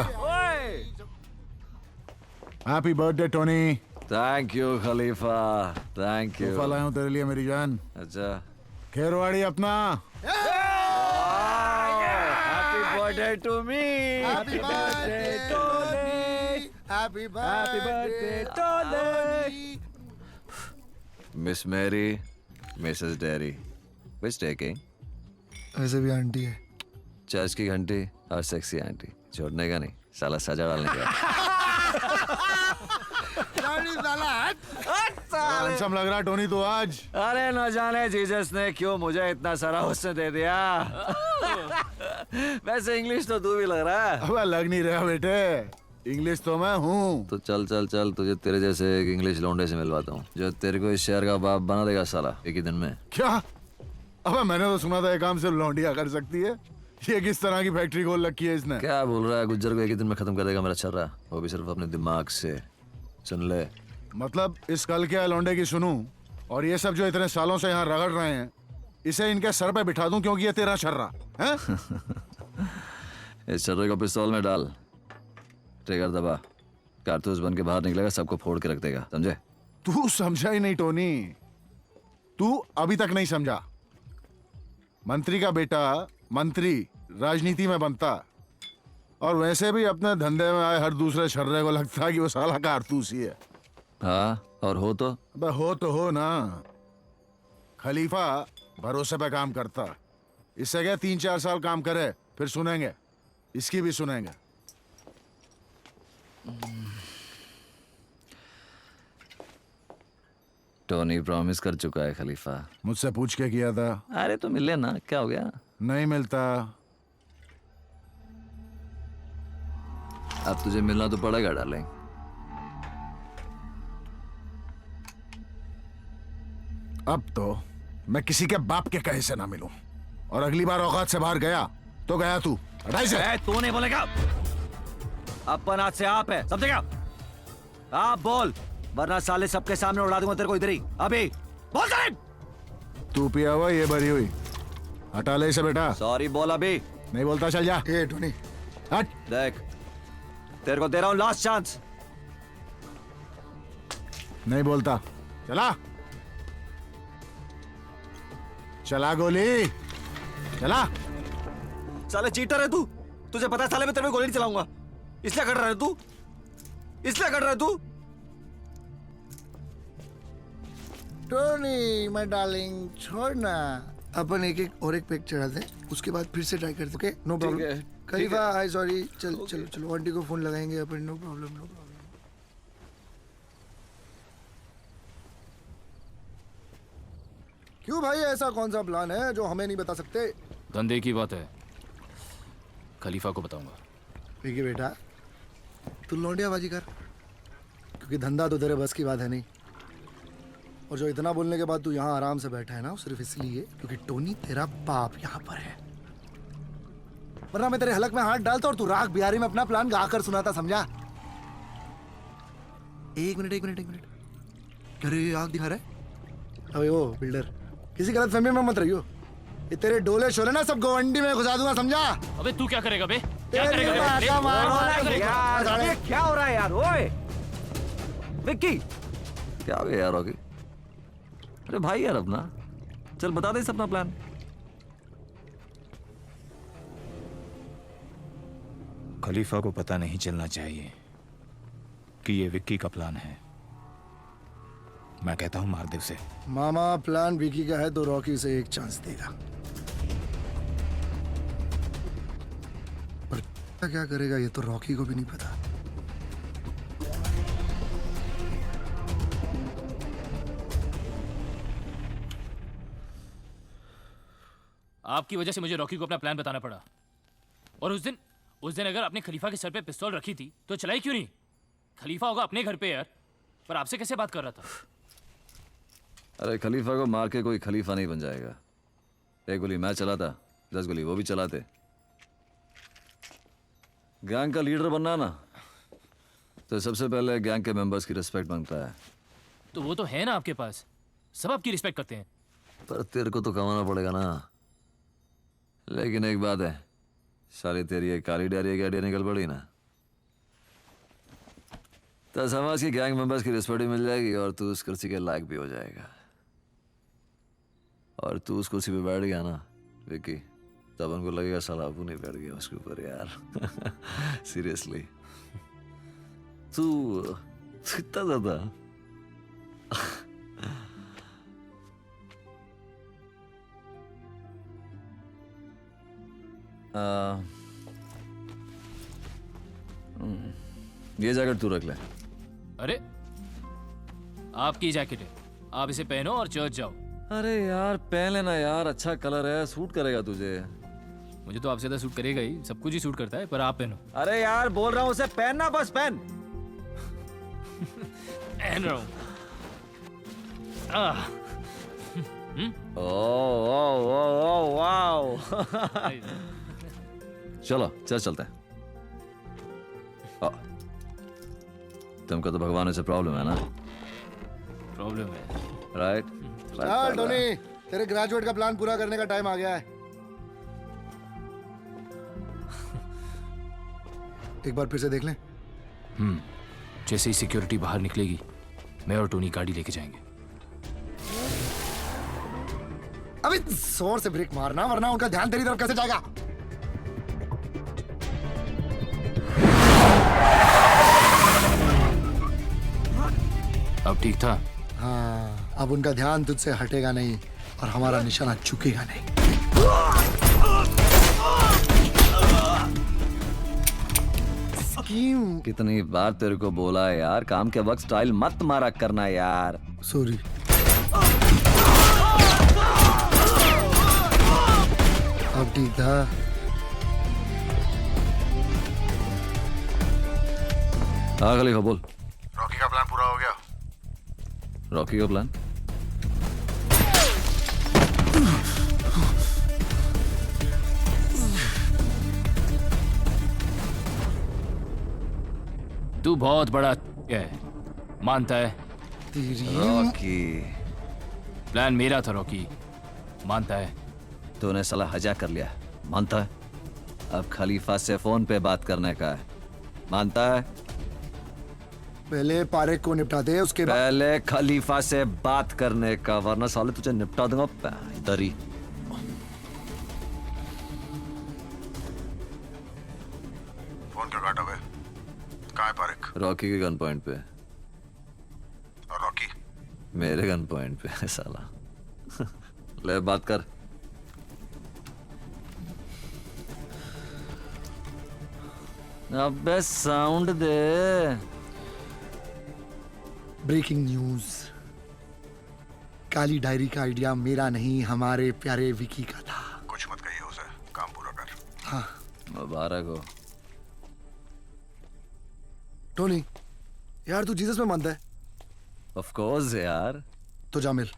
Happy birthday Tony. Thank you Khalifa, thank you. तोहफा लाया हूं तेरे लिए मेरी जान। अच्छा, खेरवाड़ी अपना। Happy birthday to me. Happy birthday Tony, happy birthday Tony. Miss Mary, Mrs Derry, which taking? वैसे भी आंटी है। चर्च की घंटी और सेक्सी आंटी, छोड़ने का नहीं साला, सजा डालने का। हैंडसम लग रहा टोनी तो आज। अरे न जाने जीसस ने क्यों मुझे इतना सारा हुस्न दे दिया। वैसे इंग्लिश तो तू भी लग रहा है। अब लग नहीं रहा बेटे, इंग्लिश तो मैं हूँ। तो चल चल चल, तुझे तेरे जैसे एक इंग्लिश लौंडे से मिलवाता हूँ जो तेरे को इस शहर का बाप बना देगा साला एक ही दिन में। क्या? अब मैंने तो सुना था ये काम सिर्फ लौंडिया कर सकती है। ये किस तरह की फैक्ट्री खोल रखी है इसने? क्या बोल रहा है? गुज्जर को एक ही दिन में खत्म कर देगा मेरा छर्रा, वो भी सिर्फ अपने दिमाग से। सुन ले, मतलब इस कल के लौंडे की सुनूं और ये सब जो इतने सालों से यहाँ रगड़ रहे हैं, इसे इनके सर पे बिठा दूं क्योंकि ये तेरा छर्रा है। इस छर्रे को पिस्तौल में डाल, ट्रिगर दबा, कारतूस बन के बाहर निकलेगा, सबको फोड़ के रख देगा, समझे? तू समझा ही नहीं टोनी, तू अभी तक नहीं समझा। मंत्री का बेटा मंत्री राजनीति में बनता, और वैसे भी अपने धंधे में आए हर दूसरे छर्रे को लगता है कि वो साला कारतूस ही है। हाँ, और हो तो? अबे हो तो हो ना। खलीफा भरोसे पे काम करता, इससे क्या 3-4 साल काम करे फिर सुनेंगे, इसकी भी सुनेंगे। टोनी प्रॉमिस कर चुका है खलीफा। मुझसे पूछ के किया था। अरे तो मिले ना, क्या हो गया? नहीं मिलता। अब तुझे मिलना तो पड़ेगा डार्लिंग। अब तो मैं किसी के बाप के कहे से ना मिलूं, और अगली बार औकात से बाहर गया तो गया तू। हटाई से। तू नहीं बोलेगा, अपन आज से आप है, समझेगा? आप बोल, वरना साले सबके सामने उड़ा दूंगा तेरे को इधर ही। अभी बोल साले। तू पिया हुआ ये भरी हुई, हटा ले इसे बेटा। सॉरी बोल। अभी नहीं बोलता, चल जा। ए टोनी हट। देख, तेरे को दे रहा हूं लास्ट चांस। नहीं बोलता, चला चला गोली चला। साले चीटर है तू, तुझे पता है साले मैं तेरे पे गोली नहीं चलाऊंगा, इसलिए कर रहा है तू, इसलिए कर रहा है तू। टोनी माय डार्लिंग, छोड़ना। अपन एक एक और एक पैक चढ़ा दे, उसके बाद फिर से ट्राई करते। Okay, no problem. खलीफा आई सॉरी। चलो चलो चलो, आंटी को फोन लगाएंगे अपन। No problem, no problem. क्यों भाई, ऐसा कौन सा प्लान है जो हमें नहीं बता सकते? धंधे की बात है, खलीफा को बताऊंगा। ठीक है बेटा, तू लौंडियाबाजी कर, क्योंकि धंधा तो तेरे बस की बात है नहीं। और जो इतना बोलने के बाद तू यहाँ आराम से बैठा है ना, सिर्फ इसलिए क्योंकि टोनी तेरा बाप यहाँ पर है। वरना मैं तेरे हलक में हाथ डालता और तू राग बिहारी में अपना प्लान गाकर सुनाता, समझा? एक मिनट एक मिनट एक मिनट, अरे आग दिखा रहा है। अबे वो बिल्डर, किसी गलत फहमी में मत रहियो। ये तेरे डोले शोले ना सब गवंडी में घुसा दूंगा, समझा? अबे तू क्या करेगा बे? क्या तेरी करेगा माँ बे? का मार यार ये क्या हो रहा है यार? ओए विक्की, क्या हो गया यार? होगी अरे भाई यार अपना, चल बता दे अपना प्लान। खलीफा को पता नहीं चलना चाहिए कि ये विक्की का प्लान है। मैं कहता हूँ मार दे उसे। मामा प्लान विकी का है तो रॉकी उसे एक चांस देगा, पर क्या करेगा ये तो रॉकी को भी नहीं पता। आपकी वजह से मुझे रॉकी को अपना प्लान बताना पड़ा। और उस दिन अगर आपने खलीफा के सर पे पिस्तौल रखी थी तो चलाई क्यों नहीं? खलीफा होगा अपने घर पे यार, पर आपसे कैसे बात कर रहा था? अरे खलीफा को मार के कोई खलीफा नहीं बन जाएगा। एक गोली मैं चलाता, 10 गोली वो भी चलाते। गैंग का लीडर बनना ना तो सबसे पहले गैंग के मेंबर्स की रिस्पेक्ट मांगता है। तो वो तो है ना आपके पास, सब आपकी रिस्पेक्ट करते हैं। पर तेरे को तो कमाना पड़ेगा ना। लेकिन एक बात है, सारी तेरी एक काली डायरी की आइडिया निकल पड़ी ना तो समाज की गैंग मेंबर्स की रिस्पेक्ट भी मिल जाएगी और तू उस कुर्सी के लायक भी हो जाएगा। और तू उस कुर्सी पे बैठ गया ना विकी, तब उनको लगेगा साला अबू नहीं बैठ गया उसके ऊपर यार। सीरियसली तू इतना ज्यादा ये जैकेट तू रख ले। अरे आपकी जैकेट है, आप इसे पहनो और चर्च जाओ। अरे यार पहन लेना यार, अच्छा कलर है, सूट करेगा तुझे। मुझे तो आपसे ज्यादा सूट करेगा ही, सब कुछ ही सूट करता है, पर आप पहनो। अरे यार बोल रहा हूँ उसे पहनना, बस पहन। पहन रहा हूँ। Oh wow. चलो चलते हैं। तुमको तो भगवान से प्रॉब्लम है ना? प्रॉब्लम है राइट। चल टोनी, तेरे ग्रेजुएट का प्लान पूरा करने का टाइम आ गया है। एक बार फिर से देख लें। जैसे ही सिक्योरिटी बाहर निकलेगी मैं और टोनी गाड़ी लेके जाएंगे। अभी जोर से ब्रेक मारना वरना उनका ध्यान तेरी तरफ कैसे जाएगा। अब ठीक था? हाँ, अब उनका ध्यान तुझसे हटेगा नहीं और हमारा निशाना चुकेगा नहीं। स्कीम। कितनी बार तेरे को बोला है यार, काम के वक्त स्टाइल मत मारा करना यार। सॉरी। अब ठीक था? हाँ खलीफा बोल। रॉकी का प्लान पूरा हो गया। रॉकी का प्लान? तू बहुत बड़ा है, मानता है? रॉकी प्लान मेरा था रॉकी, मानता है? तूने साला हजा कर लिया, मानता है? अब खलीफा से फोन पे बात करने का है, मानता है? पहले पारेख को निपटा दे, उसके बाद पहले खलीफा से बात करने का, वरना साले तुझे निपटा दूंगा दरी। फोन क्यों काटा बे? कहाँ है पारेख? रॉकी के गन पॉइंट पे। और रॉकी? मेरे गन पॉइंट पे है साला। ले बात कर। अबे साउंड दे। Breaking news. काली डायरी का आइडिया मेरा नहीं, हमारे प्यारे विकी का था। कुछ मत कहिए उसे, काम पूरा कर। हाँ मुबारक हो। टोनी यार, तू जीसस में मानता है? ऑफ कोर्स यार। तो जा मिल।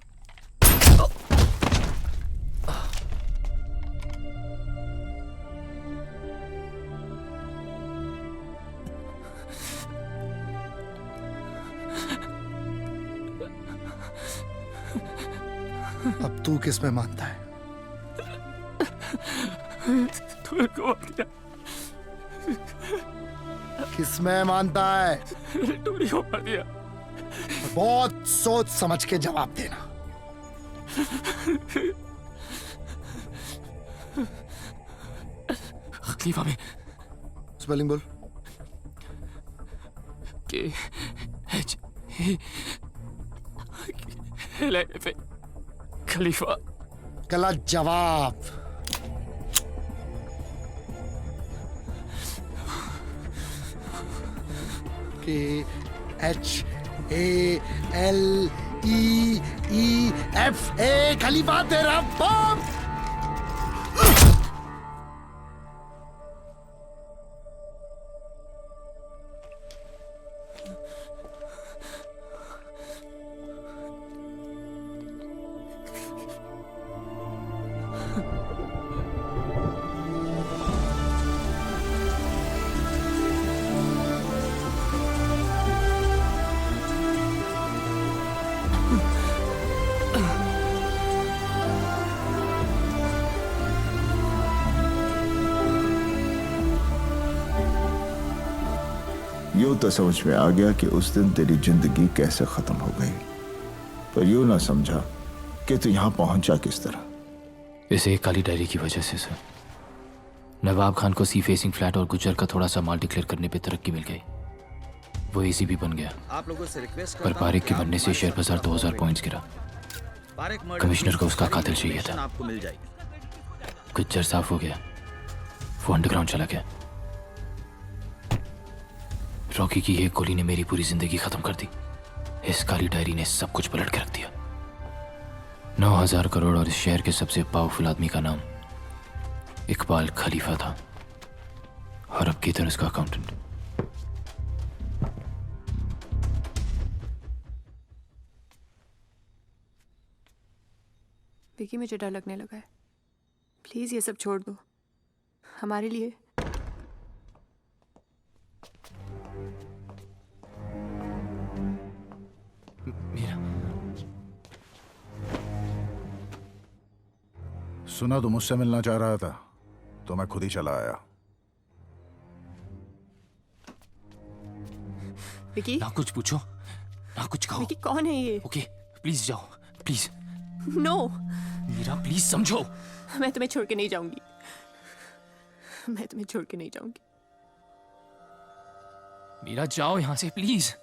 अब तू किस में मानता है? किस में मानता है? टोनी को मार दिया। बहुत सोच समझ के जवाब देना। खलीफा में स्पेलिंग बोल। खलीफा। गलत जवाब। KHALEEF खलीफा तेरा बाप। यूं तो समझ में आ गया कि उस दिन तेरी जिंदगी कैसे खत्म हो गई, पर यूं ना समझा कि तू यहां पहुंचा किस तरह। इस एक काली डायरी की वजह से सर, नवाब खान को सी फेसिंग फ्लैट और गुज्जर का थोड़ा सा माल डिक्लेयर करने पे तरक्की मिल गई। वो इसी भी बन गया। आप लोगों से रिक्वेस्ट पर पारिक के बनने से शेयर बाजार 2000 पॉइंट्स गिरा। कमिश्नर को उसका कातिल चाहिए था। आपको मिल जाएगी। गुज्जर साफ हो गया, वो अंडरग्राउंड चला गया। रॉकी की एक गोली ने मेरी पूरी जिंदगी खत्म कर दी। इस काली डायरी ने सब कुछ पलट के रख दिया। 9000 करोड़ और इस शहर के सबसे पावरफुल आदमी का नाम इकबाल खलीफा था, और अब किधर उसका अकाउंटेंट। विकी, मुझे डर लगने लगा है। प्लीज ये सब छोड़ दो हमारे लिए। सुना तो मुझसे मिलना चाह रहा था, तो मैं खुद ही चला आया। विकी, ना कुछ पूछो ना कुछ कहो। विकी कौन है ये? ओके प्लीज जाओ, प्लीज। नो मीरा प्लीज समझो। मैं तुम्हें छोड़ के नहीं जाऊंगी। मैं तुम्हें छोड़ के नहीं जाऊंगी। मीरा जाओ यहां से प्लीज।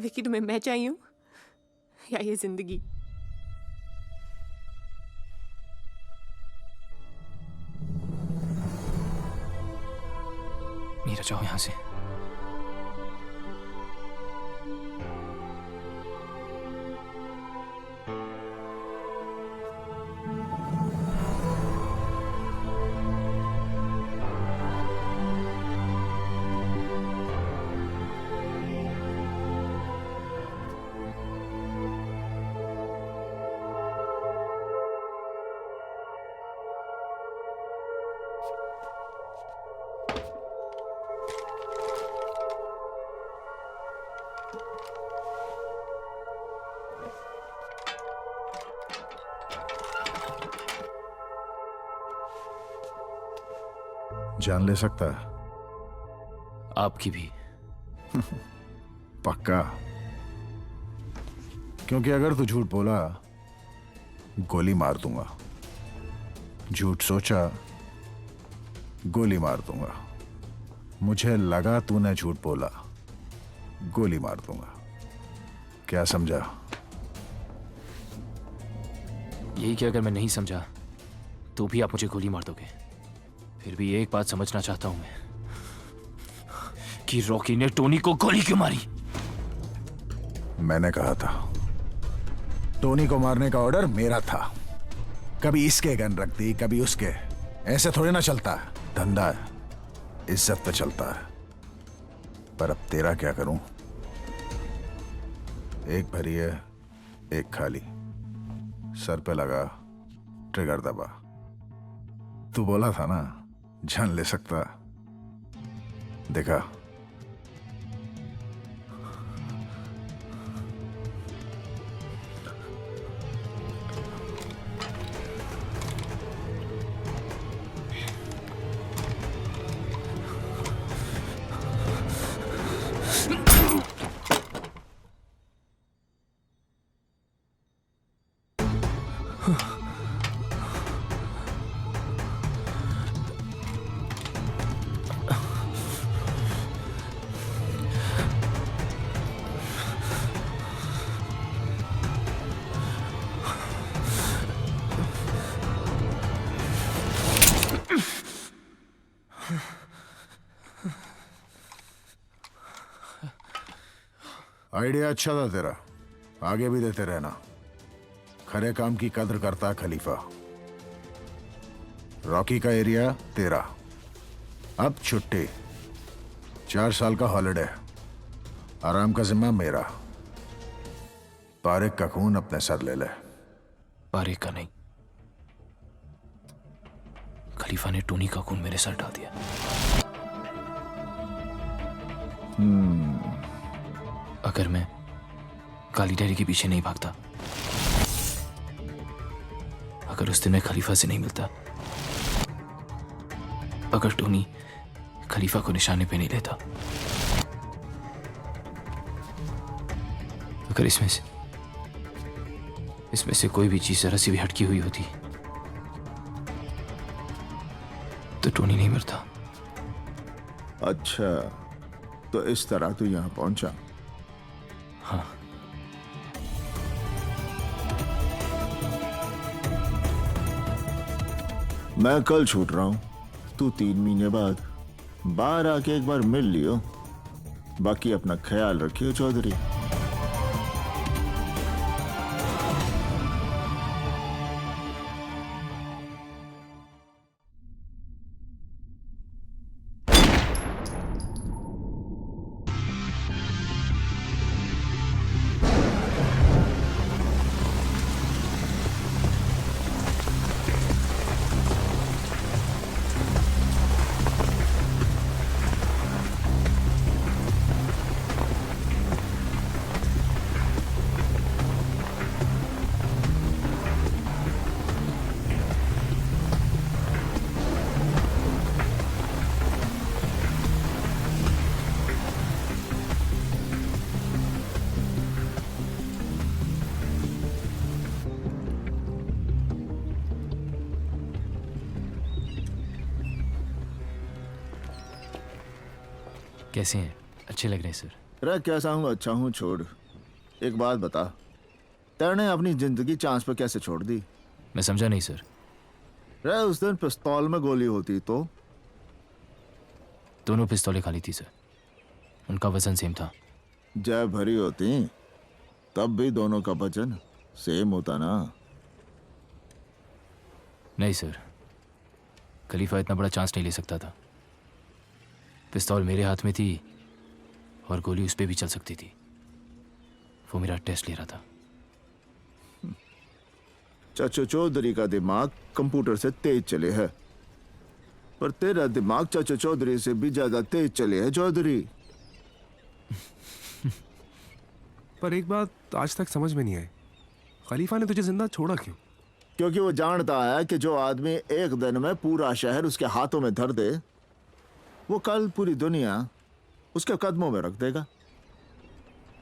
विकी, तुम्हें मैं चाहिए हूं या ये जिंदगी? मीरा जाओ यहां से। जान ले सकता है? आपकी भी। पक्का? क्योंकि अगर तू झूठ बोला गोली मार दूंगा, झूठ सोचा गोली मार दूंगा, मुझे लगा तूने झूठ बोला गोली मार दूंगा। क्या समझा? यही कि अगर मैं नहीं समझा तो भी आप मुझे गोली मार दोगे। फिर भी एक बात समझना चाहता हूं मैं कि रॉकी ने टोनी को गोली क्यों मारी। मैंने कहा था टोनी को मारने का ऑर्डर मेरा था। कभी इसके गन रख दी, कभी उसके। ऐसे थोड़ी ना चलता है, धंधा है, इज्जत पे चलता है। पर अब तेरा क्या करूं? एक भरी है, एक खाली। सर पे लगा, ट्रिगर दबा। तू बोला था ना जान ले सकता। देखा? आइडिया अच्छा था तेरा, आगे भी देते रहना। खरे काम की कद्र करता है खलीफा। रॉकी का एरिया तेरा, अब छुट्टी, 4 साल का हॉलिडे, आराम का जिम्मा मेरा। पारिक का खून अपने सर ले ले। पारिक का नहीं, खलीफा ने टोनी का खून मेरे सर डाल दिया। अगर मैं काली डेयरी के पीछे नहीं भागता, अगर उस दिन मैं खलीफा से नहीं मिलता, अगर टोनी खलीफा को निशाने पे नहीं लेता, अगर इसमें से कोई भी चीज जरा सी भी हटकी हुई होती तो टोनी नहीं मरता। अच्छा, तो इस तरह तू यहां पहुंचा? हाँ। मैं कल छूट रहा हूं, तू 3 महीने बाद बाहर आके एक बार मिल लियो। बाकी अपना ख्याल रखियो चौधरी। कैसे हैं? अच्छे लग रहे हैं सर। अरे कैसा हूँ? अच्छा हूँ। छोड़, एक बात बता, तेने अपनी जिंदगी चांस पर कैसे छोड़ दी? मैं समझा नहीं सर। रे उस दिन पिस्तौल में गोली होती तो? दोनों पिस्तौलें खाली थी सर, उनका वजन सेम था। जब भरी होती तब भी दोनों का वजन सेम होता ना? नहीं सर, खलीफा इतना बड़ा चांस नहीं ले सकता था। पिस्तौल मेरे हाथ में थी और गोली उस पे भी चल सकती थी। वो मेरा टेस्ट ले रहा था। चाचा चौधरी का दिमाग कंप्यूटर से तेज चले है, पर तेरा दिमाग चाचा चौधरी से भी ज्यादा तेज चले है चौधरी। पर एक बात आज तक समझ में नहीं आई, खलीफा ने तुझे जिंदा छोड़ा क्यों? क्योंकि वो जानता है कि जो आदमी एक दिन में पूरा शहर उसके हाथों में धर दे, वो कल पूरी दुनिया उसके कदमों में रख देगा।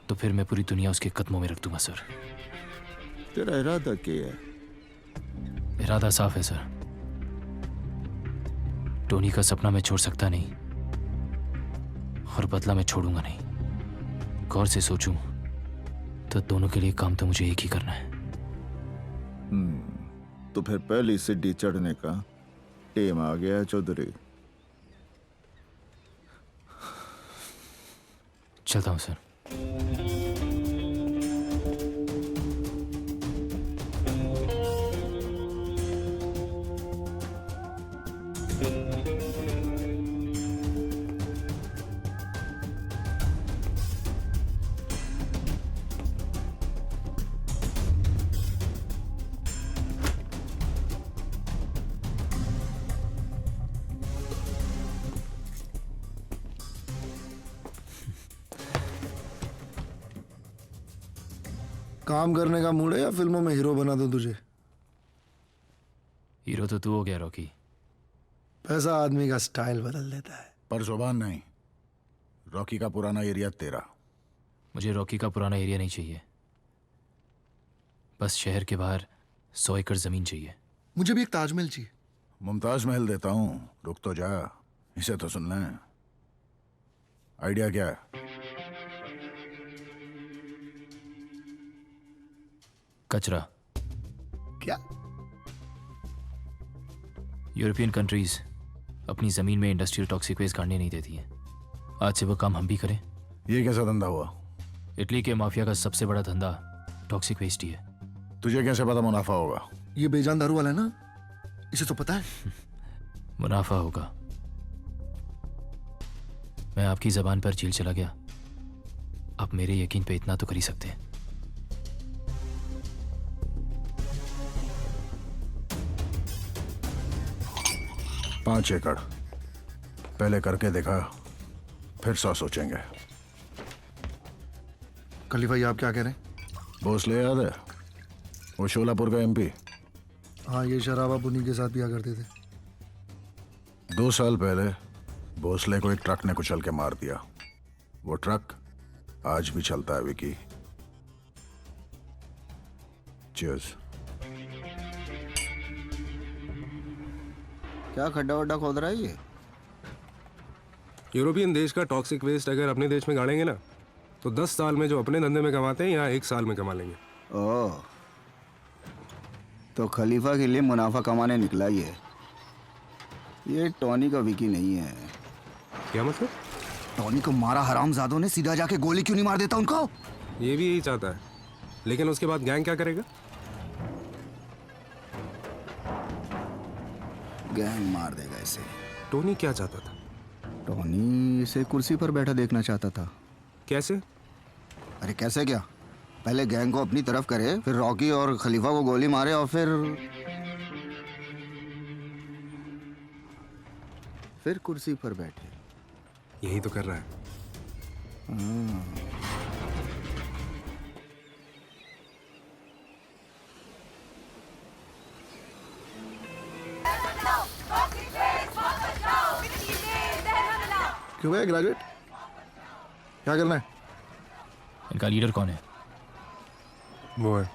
तो फिर मैं पूरी दुनिया उसके कदमों में रख दूंगा सर। तेरा इरादा क्या है? इरादा साफ है सर। टोनी का सपना मैं छोड़ सकता नहीं और बदला मैं छोड़ूंगा नहीं। गौर से सोचूं तो दोनों के लिए काम तो मुझे एक ही करना है। तो फिर पहली सीढ़ी चढ़ने का टेम आ गया है चौधरी। चलता हूं सर। काम करने का मूड है या फिल्मों में हीरो बना दूं तुझे? हीरो तो तू हो गया रॉकी। पैसा आदमी का स्टाइल बदल देता है। पर जुबान नहीं। रॉकी का पुराना एरिया तेरा। मुझे रॉकी का पुराना एरिया नहीं चाहिए, बस शहर के बाहर 100 एकड़ जमीन चाहिए। मुझे भी एक ताजमहल चाहिए। मुमताज महल देता हूं, रुक तो जा, इसे तो सुन लें। आइडिया क्या है? कचरा। क्या? यूरोपियन कंट्रीज अपनी जमीन में इंडस्ट्रियल टॉक्सिक वेस्ट गाड़ने नहीं देती हैं। आज से वो काम हम भी करें। ये कैसा धंधा हुआ? इटली के माफिया का सबसे बड़ा धंधा टॉक्सिक वेस्ट ही है। तुझे कैसे पता मुनाफा होगा? ये बेजान दारू वाला है ना, इसे तो पता है। मुनाफा होगा। मैं आपकी जबान पर जेल चला गया, आप मेरे यकीन पे इतना तो कर ही सकते हैं। पांच एकड़ पहले करके देखा, फिर 100 सोचेंगे। खलीफा ये आप क्या कह रहे हैं? भोसले याद है? वो शोलापुर का MP। हाँ, ये शराब आप उन्हीं के साथ पिया करते थे। 2 साल पहले भोसले को एक ट्रक ने कुचल के मार दिया। वो ट्रक आज भी चलता है विकी। चीयर्स। क्या खड्डा वड्डा खोद रहा है ये? यूरोपियन देश का टॉक्सिक वेस्ट अगर अपने देश में गाड़ेंगे ना, तो 10 साल में जो अपने धंधे में कमाते हैं यहाँ 1 साल में कमा लेंगे। ओह, तो खलीफा के लिए मुनाफा कमाने निकला ये टॉनी का विकी नहीं है। क्या मतलब? टॉनी को मारा हरामजादों ने, सीधा जाके गोली क्यों नहीं मार देता उनको? ये भी यही चाहता है, लेकिन उसके बाद गैंग क्या करेगा? गैंग मार देगा इसे। टोनी क्या चाहता था? टोनी इसे कुर्सी पर बैठा देखना चाहता था। कैसे? अरे कैसे क्या, पहले गैंग को अपनी तरफ करे, फिर रॉकी और खलीफा को गोली मारे और फिर कुर्सी पर बैठे। यही तो कर रहा है। क्यों है ग्रेजुएट? क्या करना है? इनका लीडर कौन है? वो है।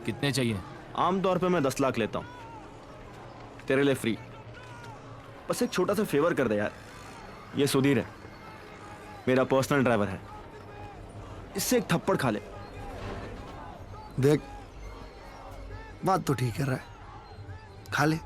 कितने चाहिए? आमतौर पे मैं 10 लाख लेता हूँ, तेरे लिए फ्री। बस एक छोटा सा फेवर कर दे यार। ये सुधीर है, मेरा पर्सनल ड्राइवर है, इससे एक थप्पड़ खा ले। देख, बात तो ठीक कर रहा है, खा ले।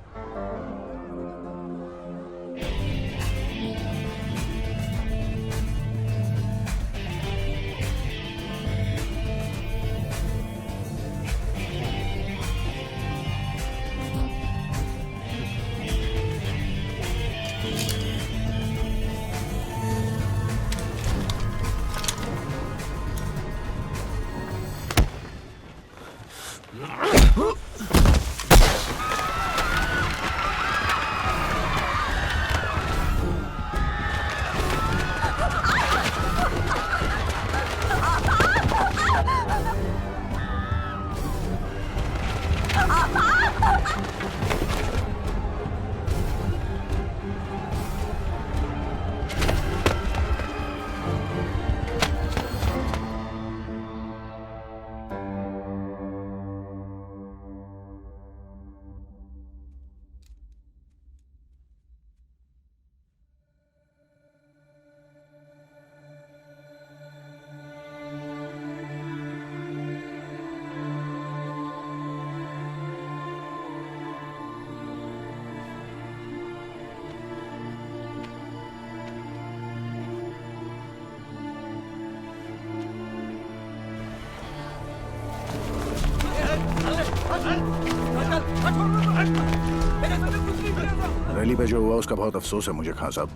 रैली पे जो हुआ उसका बहुत अफसोस है मुझे खान साहब।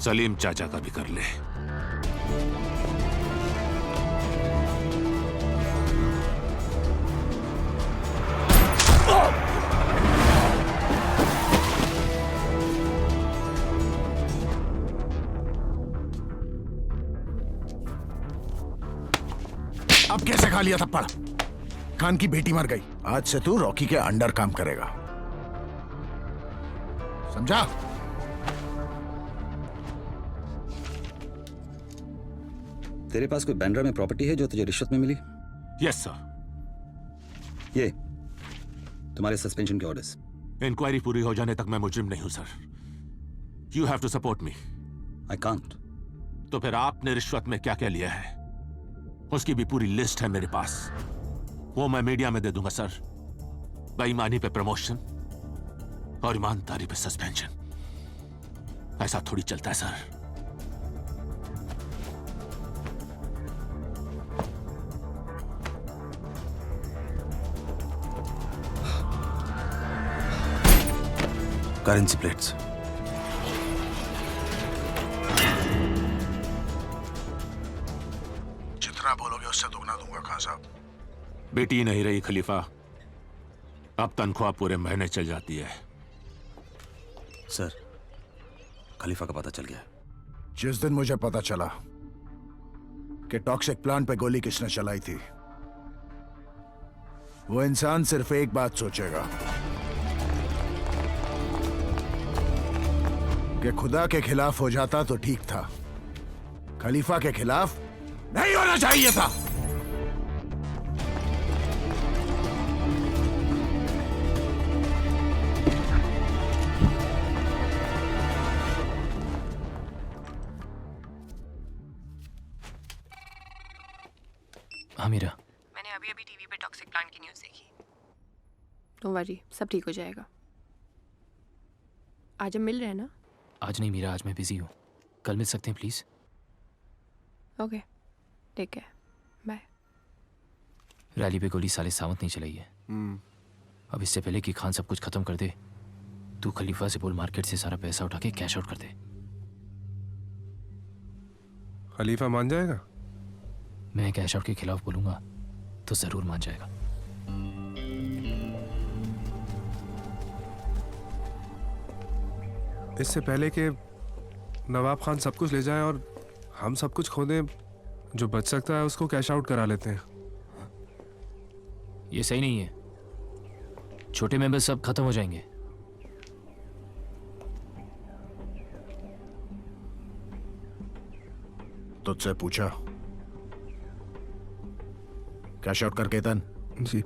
सलीम चाचा का भी कर ले। अब कैसे खा लिया थप्पड़? खान की बेटी मर गई, आज से तू रॉकी के अंडर काम करेगा, समझा? तेरे पास कोई बैंड्रा में प्रॉपर्टी है जो तुझे रिश्वत में मिली? Yes sir. ये तुम्हारे सस्पेंशन के ऑर्डर्स। इंक्वायरी पूरी हो जाने तक मैं मुजरिम नहीं हूं sir. You have to support me. I can't. तो फिर आपने रिश्वत में क्या क्या लिया है उसकी भी पूरी लिस्ट है मेरे पास। वो मैं मीडिया में दे दूंगा सर। बेईमानी पे प्रमोशन और ईमानदारी पे सस्पेंशन। ऐसा थोड़ी चलता है सर। Currency plates. जितना बोलोगे उससे दुगना दूंगा खान साहब। बेटी नहीं रही खलीफा, अब तनख्वाह पूरे महीने चल जाती है। सर, खलीफा का पता चल गया। जिस दिन मुझे पता चला कि टॉक्सिक प्लांट पे गोली किसने चलाई थी, वो इंसान सिर्फ एक बात सोचेगा कि खुदा के खिलाफ हो जाता तो ठीक था, खलीफा के खिलाफ नहीं होना चाहिए था। हाँ मीरा, मैंने अभी अभी टीवी पे टॉक्सिक प्लांट की न्यूज़ देखी। डोंट वरी, सब ठीक हो जाएगा। आज हम मिल रहे हैं ना? आज नहीं मीरा, आज मैं बिजी हूँ। कल मिल सकते हैं प्लीज? ओके, ठीक है, बाय। रैली पे गोली साले सावंत नहीं चलाई है। अब इससे पहले कि खान सब कुछ खत्म कर दे, तू खलीफा से बोल मार्केट से सारा पैसा उठा के कैश आउट कर दे। खलीफा मान जाएगा? मैं कैश आउट के खिलाफ बोलूंगा तो जरूर मान जाएगा। इससे पहले कि नवाब खान सब कुछ ले जाए और हम सब कुछ खो दें, जो बच सकता है उसको कैश आउट करा लेते हैं। ये सही नहीं है, छोटे मेंबर्स सब खत्म हो जाएंगे। तुझसे पूछा कैश आउट करके तन जी।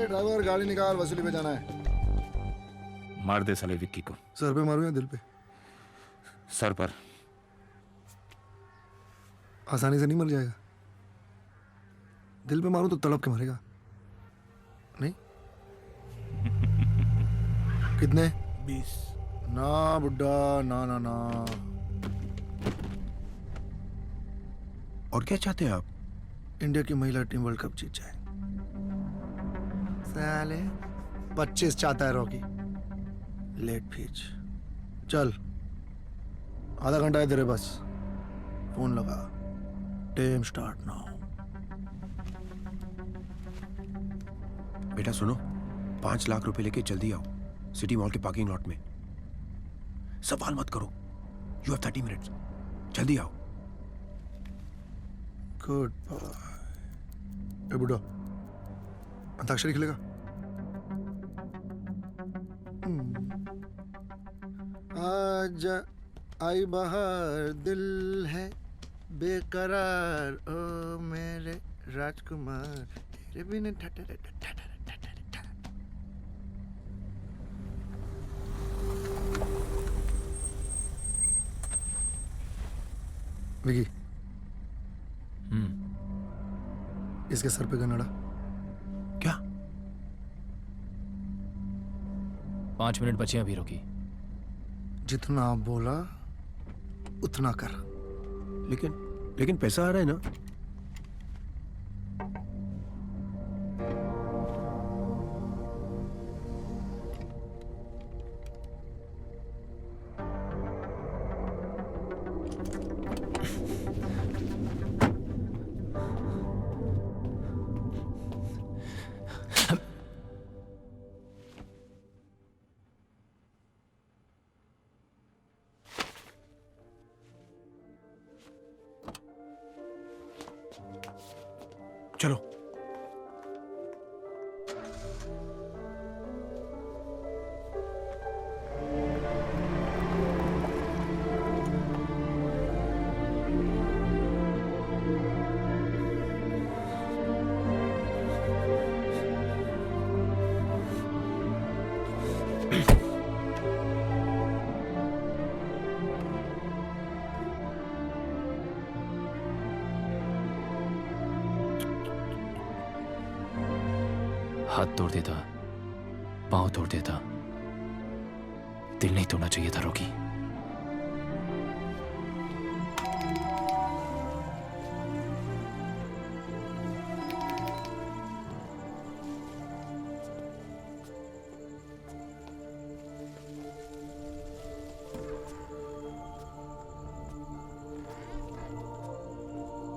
ड्राइवर गाड़ी निकाल, वसूली पे जाना है। मार दे साले विक्की को। सर पे मारूं या दिल पे? सर पर। आसानी से नहीं मर जाएगा। दिल पे मारूं तो तड़प के मरेगा। नहीं? कितने? 20। ना बुड्ढा, ना ना ना। और क्या चाहते हैं आप? इंडिया की महिला टीम वर्ल्ड कप जीत जाए। साले 25 चाहता है रॉकी। लेट फीच। चल, आधा घंटा है तेरे बस। फोन लगा। Time start now. बेटा सुनो, 5 लाख रुपए लेके जल्दी आओ सिटी मॉल के पार्किंग लॉट में। सवाल मत करो। You have 30 minutes. जल्दी आओ। Good bye. ए बुड्ढा, अंताक्षरी खेलेगा? आज आई बहार, दिल है बेकरार, ओ मेरे राजकुमार, तेरे बिना ठठर ठठर। विकी, इसके सर पे गनड़ा। क्या? 5 मिनट बचे अभी रोकी। जितना बोला उतना कर। लेकिन पैसा आ रहा है ना? चलो। हाथ तोड़ देता, पांव तोड़ देता, दिल नहीं तोड़ना चाहिए था रॉकी।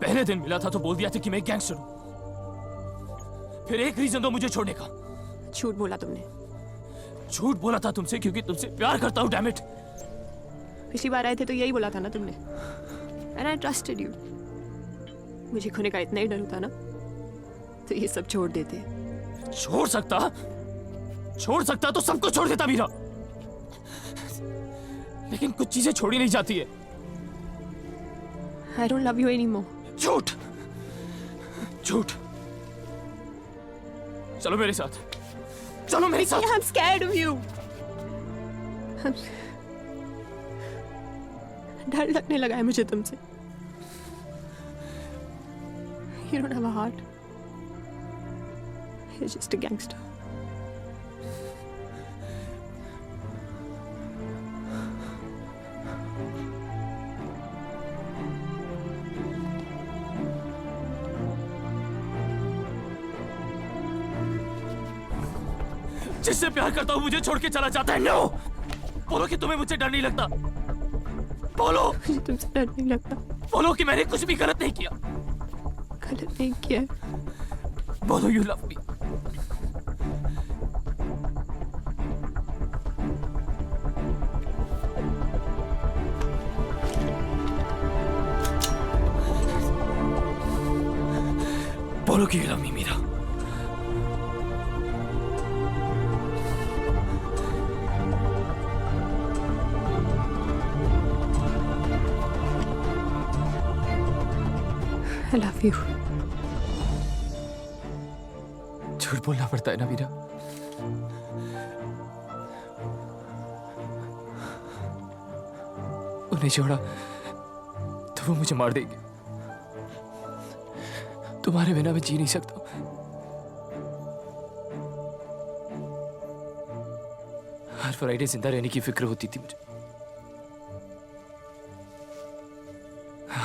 पहले दिन मिला था तो बोल दिया था कि मैं गैंगस्टर हूं। फिर एक रीजन दो मुझे छोड़ने का। झूठ बोला तुमने। झूठ बोला था तुमसे क्योंकि तुमसे प्यार करता हूं, डैम इट। पिछली बार आए थे तो यही बोला था ना तुमने। And I trusted you. मुझे खोने का इतना ही डर होता ना तो ये सब छोड़ देते। छोड़ सकता तो सबको छोड़ देता मीरा। लेकिन कुछ चीजें छोड़ी नहीं जाती है। I don't love you anymore. झूठ। चलो मेरे साथ। I'm scared of you. डर लगने लगा है मुझे तुमसे। You don't have a heart. You're just a gangster. जिससे प्यार करता हूं मुझे छोड़ के चला जाता है। नो, बोलो कि तुम्हें मुझसे डर नहीं लगता। बोलो मुझे तुमसे डर नहीं लगता। बोलो कि मैंने कुछ भी गलत नहीं किया। गलत नहीं किया। बोलो यू लव मी। बोलो कि you love me Meera. I love you. झूठ बोलना पड़ता है ना मीरा। उन्हें छोड़ा तो वो मुझे मार देंगे। तुम्हारे बिना मैं जी नहीं सकता। हर फ्राइडे जिंदा रहने की फिक्र होती थी मुझे।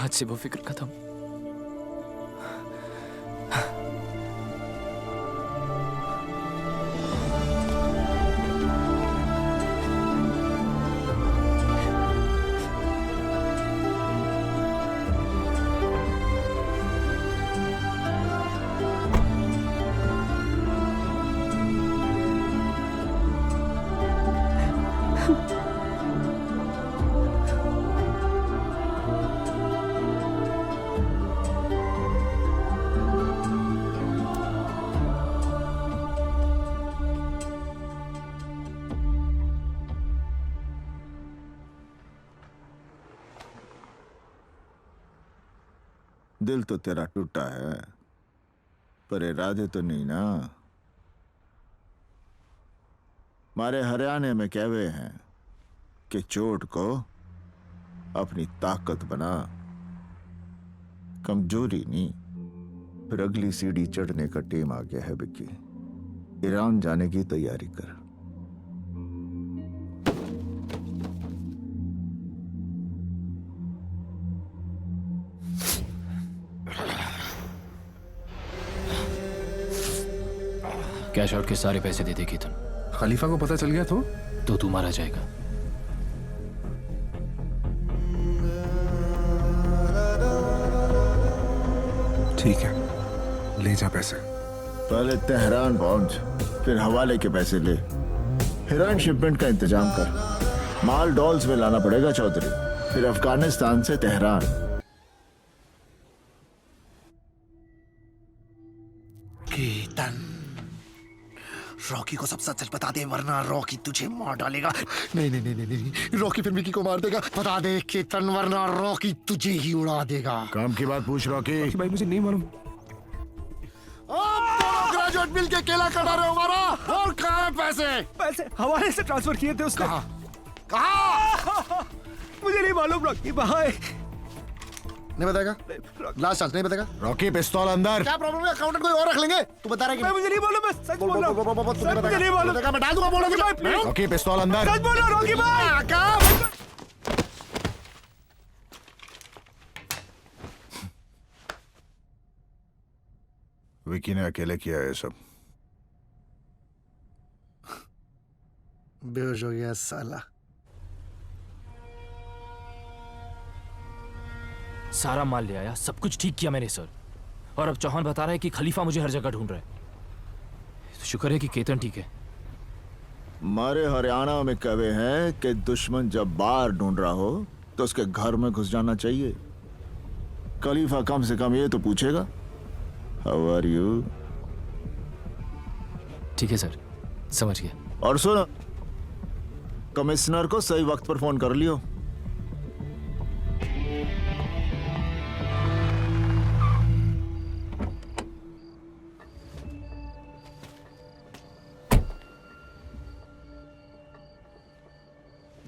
आज से वो फिक्र खत्म। दिल तो तेरा टूटा है पर इरादे तो नहीं ना। हमारे हरियाणा में कहवे हैं कि चोट को अपनी ताकत बना, कमजोरी नहीं। फिर अगली सीढ़ी चढ़ने का टेम आ गया है बिक्की। ईरान जाने की तैयारी कर। कैश आउट के सारे पैसे दे दे केतन। खलीफा को पता चल गया तो तू मारा जाएगा। ठीक है, ले जा पैसे। पहले तेहरान पहुंच, फिर हवाले के पैसे ले। हेरोइन शिपमेंट का इंतजाम कर। माल डॉल्स में लाना पड़ेगा चौधरी। फिर अफगानिस्तान से तेहरान। केतन, रॉकी को सब सच सच बता दे वरना रॉकी तुझे मार डालेगा। नहीं नहीं नहीं नहीं नहीं, रॉकी फिर मिकी को मार देगा। बता दे केतन वरना रॉकी तुझे ही उड़ा देगा। काम की बात पूछ रॉकी। भाई मुझे नहीं मालूम। ग्रेजुएट मिल के केला कटा रहे हो हमारा। और कहाँ है पैसे? पैसे हवाले से ट्रांसफर किए थे उसने। कहाँ? मुझे नहीं मालूम रॉकी भाई। नहीं बताएगा? लास्ट चांस, नहीं बताएगा? रॉकी पिस्तौल अंदर। क्या प्रॉब्लम है? अकाउंटेंट कोई और रख लेंगे? तू बता रहा है कि मुझे नहीं बोलो, मैं सच बोल रहा हूँ। मुझे नहीं बोलो। मैं डाल दूंगा बोलो तुझे। रॉकी पिस्तौल अंदर। सच बोलो रॉकी भाई। क्या? विकी ने अकेले किया है सब। बेहोश हो गया साला। सारा माल ले आया, सब कुछ ठीक किया मैंने सर। और अब चौहान बता रहा है कि खलीफा मुझे हर जगह ढूंढ रहा है। तो शुक्र है कि केतन ठीक है। हमारे हरियाणा में कहे हैं कि दुश्मन जब बाहर ढूंढ रहा हो तो उसके घर में घुस जाना चाहिए। खलीफा कम से कम ये तो पूछेगा, हाउ आर यू? ठीक है सर, समझ गया। और सुन, कमिश्नर को सही वक्त पर फोन कर लियो।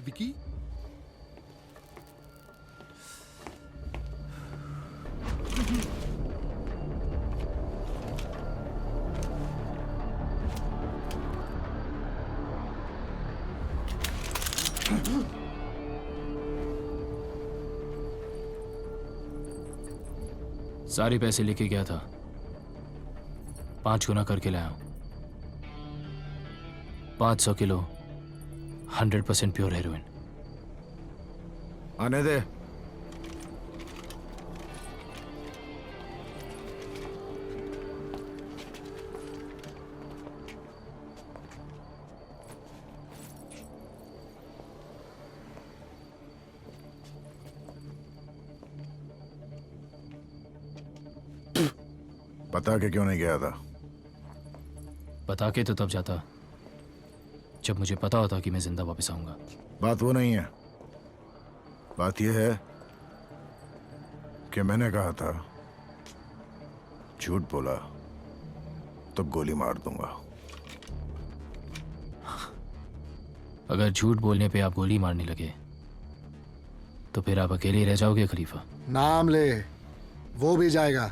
विकी? सारे पैसे लेके गया था, 5 गुना करके लाया हूं। 500 किलो 100% प्योर हेरोइन। आने दे। बता के क्यों नहीं गया था? बता के तो तब जाता जब मुझे पता होता कि मैं जिंदा वापस आऊंगा। बात वो नहीं है, बात यह है कि मैंने कहा था झूठ बोला तो गोली मार दूंगा। अगर झूठ बोलने पे आप गोली मारने लगे तो फिर आप अकेले ही रह जाओगे खलीफा। नाम ले, वो भी जाएगा।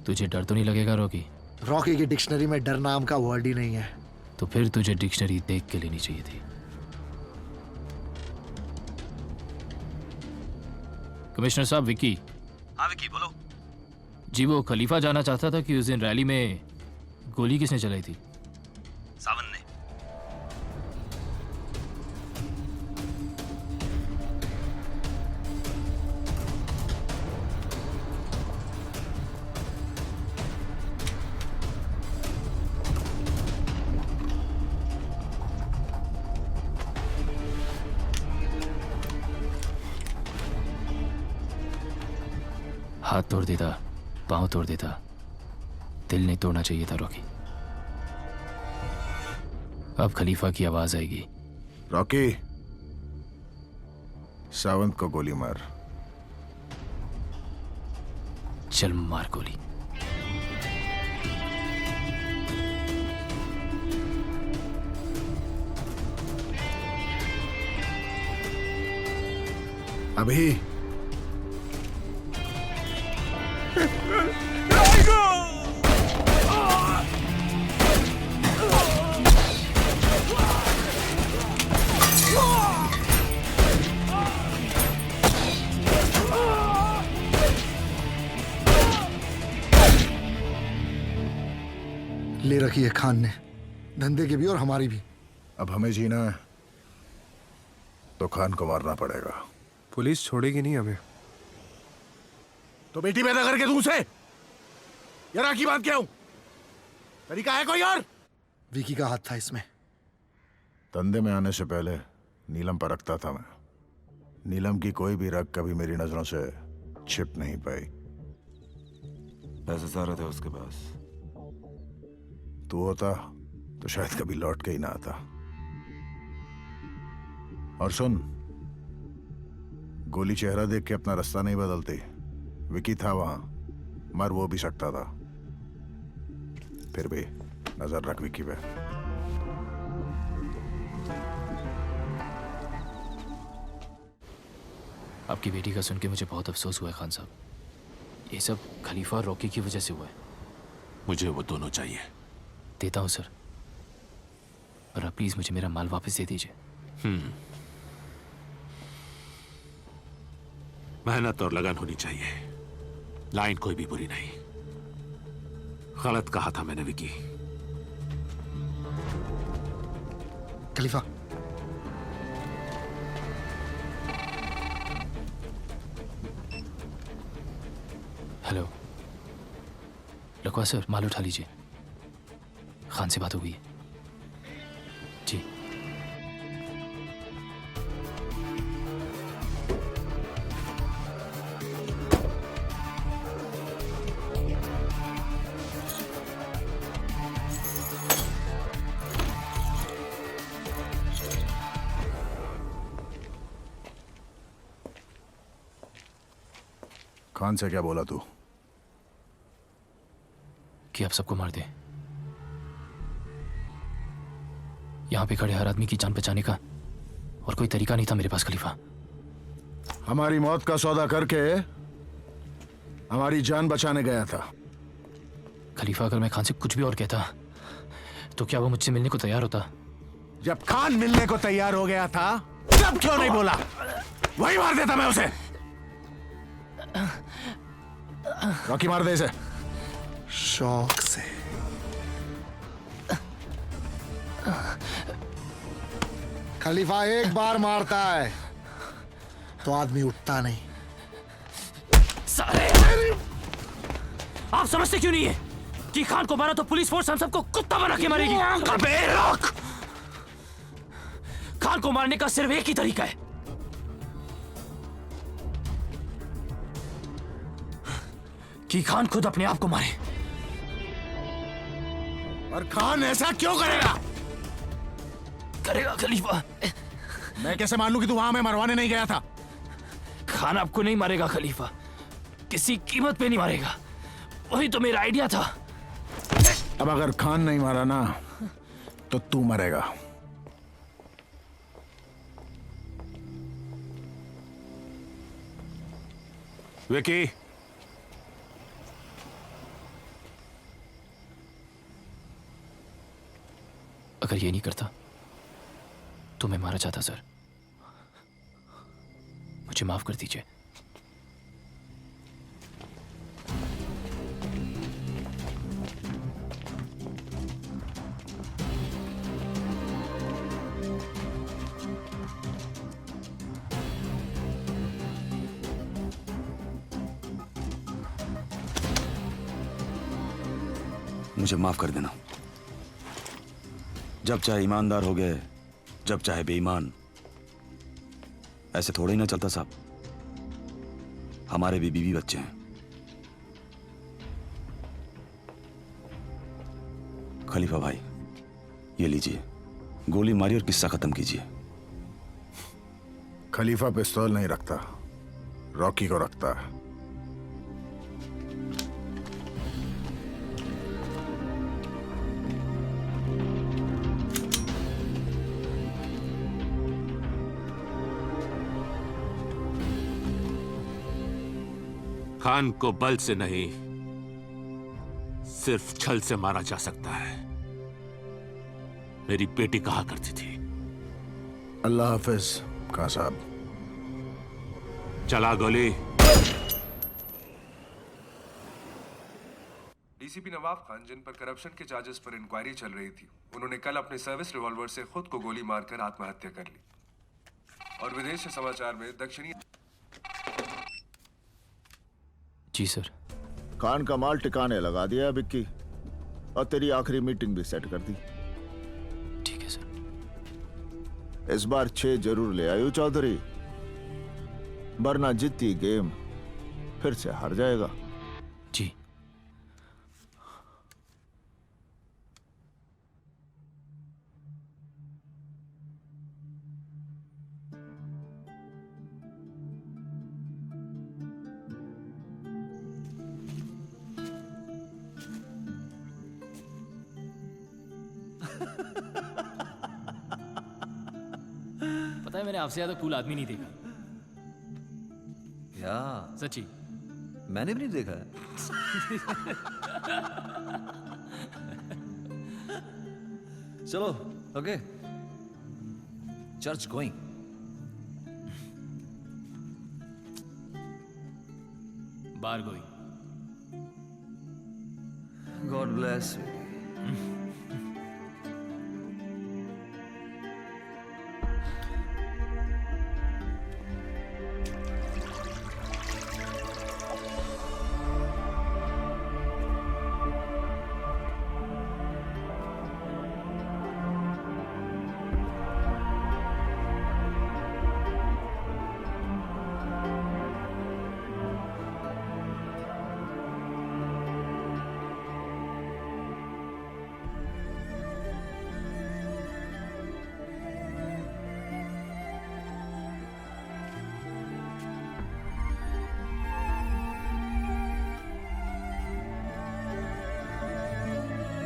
तुझे डर तो नहीं लगेगा रॉकी? रॉकी की डिक्शनरी में डर नाम का वर्ड ही नहीं है। तो फिर तुझे डिक्शनरी देख के लेनी चाहिए थी। कमिश्नर साहब, विकी। हाँ विकी बोलो। जी वो खलीफा जाना चाहता था कि उस दिन रैली में गोली किसने चलाई थी? सावन ने। हाथ तोड़ देता, पांव तोड़ देता, दिल नहीं तोड़ना चाहिए था रॉकी। अब खलीफा की आवाज आएगी। रॉकी, सावंत को गोली मार। चल मार गोली। अभी ले रखी है खान ने, धंधे की भी और हमारी भी। अब हमें जीना है तो खान को मारना पड़ेगा। पुलिस छोड़ेगी नहीं हमें। तो बेटी पैदा करके तू उसे यार की बात क्या हूं? तरीका है कोई और? विकी का हाथ था इसमें। धंधे में आने से पहले नीलम पर रखता था मैं। नीलम की कोई भी रग कभी मेरी नजरों से छिप नहीं पाई। पैसे सारे थे उसके पास। तू होता तो शायद कभी लौट के ही ना आता। और सुन, गोली चेहरा देख के अपना रास्ता नहीं बदलती। विकी था वहां, मर वो भी सकता था। फिर भी नजर रख विकी पे। आपकी बेटी का सुन के मुझे बहुत अफसोस हुआ है खान साहब। ये सब खलीफा और रॉकी की वजह से हुआ है। मुझे वो दोनों चाहिए। देता हूँ सर, पर आप प्लीज मुझे मेरा माल वापस दे दीजिए। मेहनत और लगन होनी चाहिए। लाइन कोई भी बुरी नहीं। गलत कहा था मैंने विकी। खलीफा, हेलो लकवा सर, माल उठा लीजिए। खान से बात हो गई है जी। खान से क्या बोला तू? कि आप सबको मार दे। यहां पे खड़े हर आदमी की जान बचाने का और कोई तरीका नहीं था मेरे पास खलीफा। हमारी मौत का सौदा करके हमारी जान बचाने गया था। खलीफा, अगर मैं खान से कुछ भी और कहता तो क्या वो मुझसे मिलने को तैयार होता? जब खान मिलने को तैयार हो गया था तब क्यों नहीं बोला? वही मार देता मैं उसे। रॉकी, मार दे इसे। शौक से। खलीफा एक बार मारता है तो आदमी उठता नहीं। साले! आप समझते क्यों नहीं है कि खान को मारा तो पुलिस फोर्स हम सबको कुत्ता बना के मारेगी? अबे रोक! खान को मारने का सिर्फ एक ही तरीका है, कि खान खुद अपने आप को मारे। और खान ऐसा क्यों करेगा? करेगा खलीफा। मैं कैसे मान लूं कि तू वहां में मरवाने नहीं गया था? खान आपको नहीं मारेगा खलीफा, किसी कीमत पे नहीं मारेगा। वही तो मेरा आइडिया था। अब अगर खान नहीं मारा ना तो तू मरेगा। विकी, अगर ये नहीं करता तो मैं मारा जाता सर। मुझे माफ कर दीजिए। मुझे माफ कर देना। जब चाहे ईमानदार हो गए, जब चाहे बेईमान। ऐसे थोड़े ही ना चलता साहब। हमारे भी बीवी बच्चे हैं। खलीफा भाई, ये लीजिए, गोली मारी और किस्सा खत्म कीजिए। खलीफा पिस्तौल नहीं रखता, रॉकी को रखता है। खान को बल से नहीं, सिर्फ छल से मारा जा सकता है। मेरी बेटी कहा करती थी। अल्लाह हाफिज खान साहब। चला गोली। डीसीपी नवाब खान, जिन पर करप्शन के चार्जेस पर इंक्वायरी चल रही थी, उन्होंने कल अपने सर्विस रिवॉल्वर से खुद को गोली मारकर आत्महत्या कर ली। और विदेश से समाचार में दक्षिणी। जी सर। खान का माल टिकाने लगा दिया बिक्की, और तेरी आखिरी मीटिंग भी सेट कर दी। ठीक है सर। इस बार 6 जरूर ले आयो चौधरी, वरना जीती गेम फिर से हार जाएगा। जी। पता है, मैंने आपसे ज्यादा कूल आदमी नहीं देखा। सच्ची मैंने भी नहीं देखा है। चलो okay, church going. Bar going. God bless you.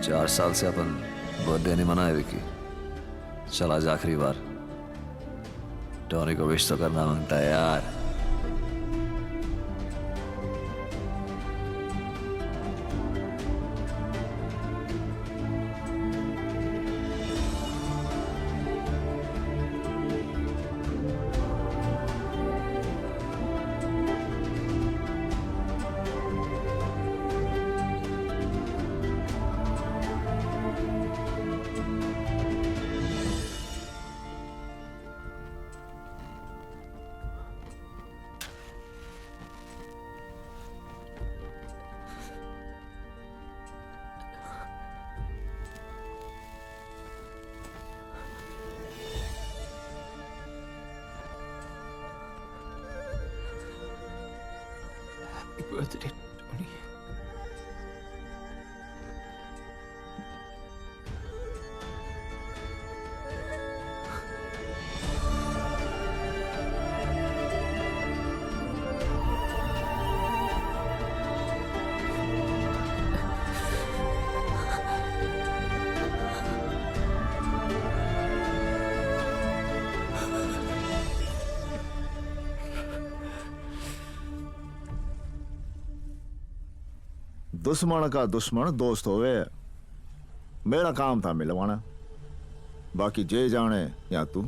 चार साल से अपन बर्थडे नहीं मनाए विकी। चल आज आखिरी बार टोनी को विश तो करना मांगता है यार। Birthday Tony. दुश्मन का दुश्मन दोस्त होवे। मेरा काम था मिलवाना, बाकी जे जाने या तू।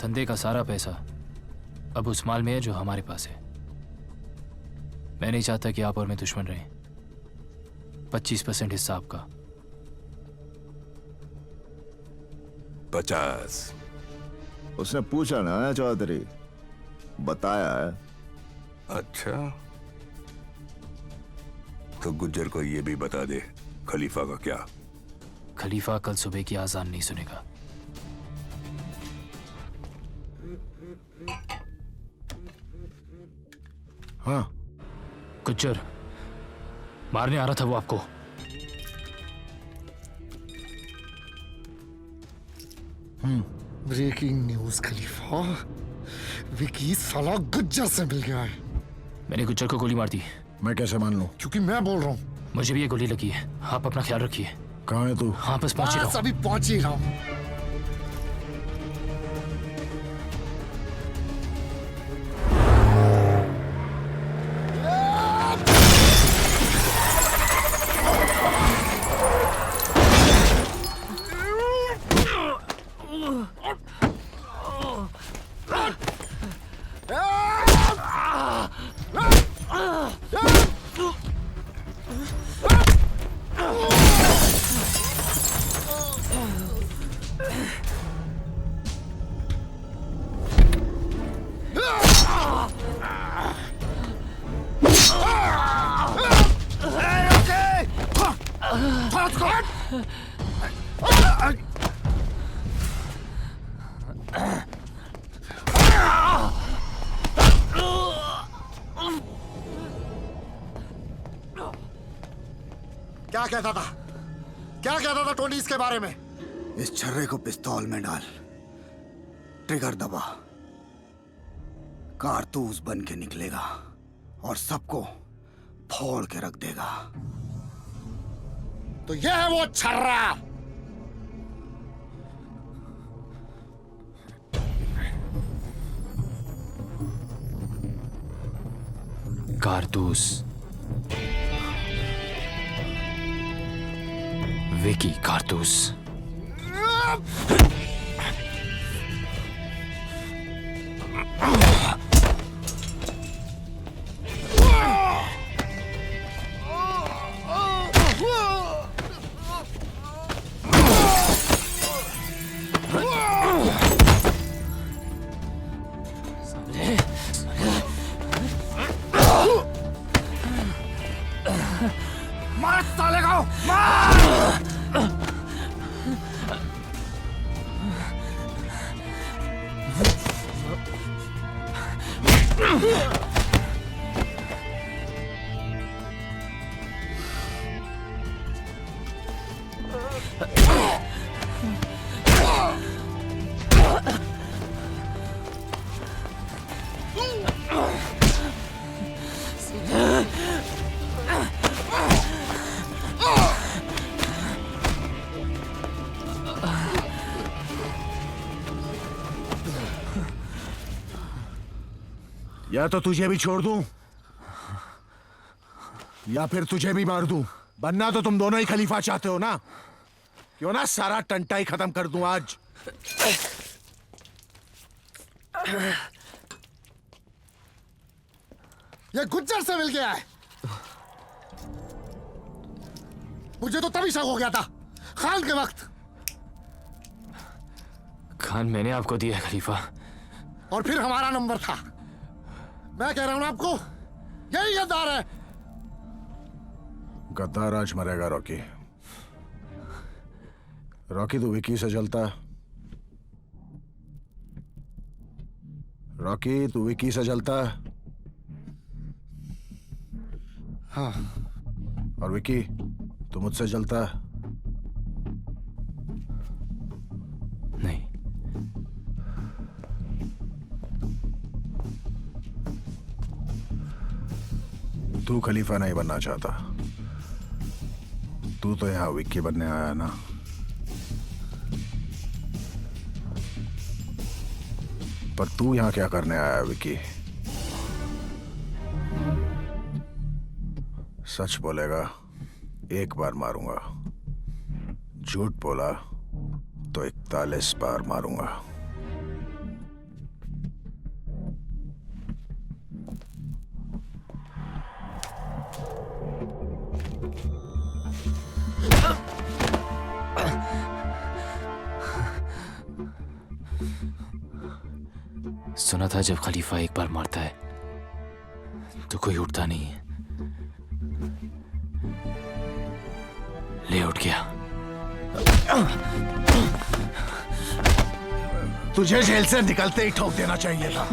धंधे का सारा पैसा अब उस माल में है जो हमारे पास है। मैं नहीं चाहता कि आप और मैं दुश्मन रहें। 25% हिस्सा आपका। 50। उसने पूछा ना चौधरी, बताया है। अच्छा तो गुज्जर को ये भी बता दे खलीफा का क्या। खलीफा कल सुबह की आजान नहीं सुनेगा। हाँ गुज्जर मारने आ रहा था वो आपको। ब्रेकिंग न्यूज खलीफा, विकी साला गुज्जर से मिल गया है। मैंने गुज्जर को गोली मार दी। मैं कैसे मान लूं? क्योंकि मैं बोल रहा हूँ। मुझे भी ये गोली लगी है। आप अपना ख्याल रखिए। कहाँ है तू? हाँ बस पहुंच ही रहा हूं। अभी पहुंच ही रहा हूँ। क्या कहता था? क्या कहता था टोनी इसके बारे में? इस छर्रे को पिस्तौल में डाल, ट्रिगर दबा, कारतूस बन के निकलेगा और सबको फोड़ के रख देगा। तो यह है वो छर्रा। कारतूस। विकी कारतूस। मार साले को, मार! या तो तुझे भी छोड़ दूं या फिर तुझे भी मार दूं। बनना तो तुम दोनों ही खलीफा चाहते हो ना? क्यों ना सारा टंटा ही खत्म कर दूं आज। ये गुज्जर से मिल गया है। मुझे तो तभी शक हो गया था, खान के वक्त। खान मैंने आपको दिया है खलीफा। और फिर हमारा नंबर था। मैं कह रहा हूं ना आपको, यही गद्दार है। गद्दार आज मरेगा रॉकी। रॉकी तो विकी से जलता। रॉकी तू विकी से जलता। हाँ। और विकी तू मुझसे जलता। नहीं। तू खलीफा नहीं बनना चाहता। तू तो यहां विक्की बनने आया ना। पर तू यहां क्या करने आया विक्की? सच बोलेगा एक बार मारूंगा, झूठ बोला तो 41 बार मारूंगा। सुना था जब खलीफा एक बार मारता है तो कोई उठता नहीं है। ले उठ गया। तुझे जेल से निकलते ही ठोक देना चाहिए था।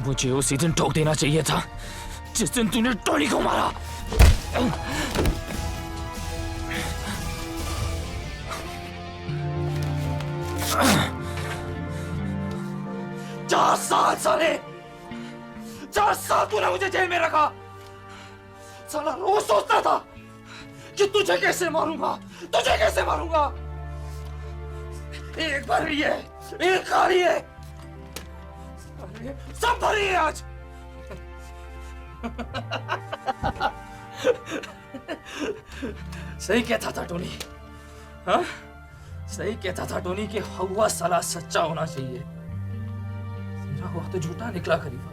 मुझे उसी दिन ठोक देना चाहिए था जिस दिन तूने टोनी को मारा। चार साल साले, 4 साल तूने मुझे जेल में रखा। साला रोज सोचता था कि तुझे कैसे मारूंगा, तुझे कैसे मारूंगा। एक भरी है, एक खाली है, सब भरी है आज। सही कहता था टोनी, हाँ? सही कहता था टोनी कि हवा साला सच्चा होना चाहिए। तेरा हुआ तो झूठा निकला खलीफा।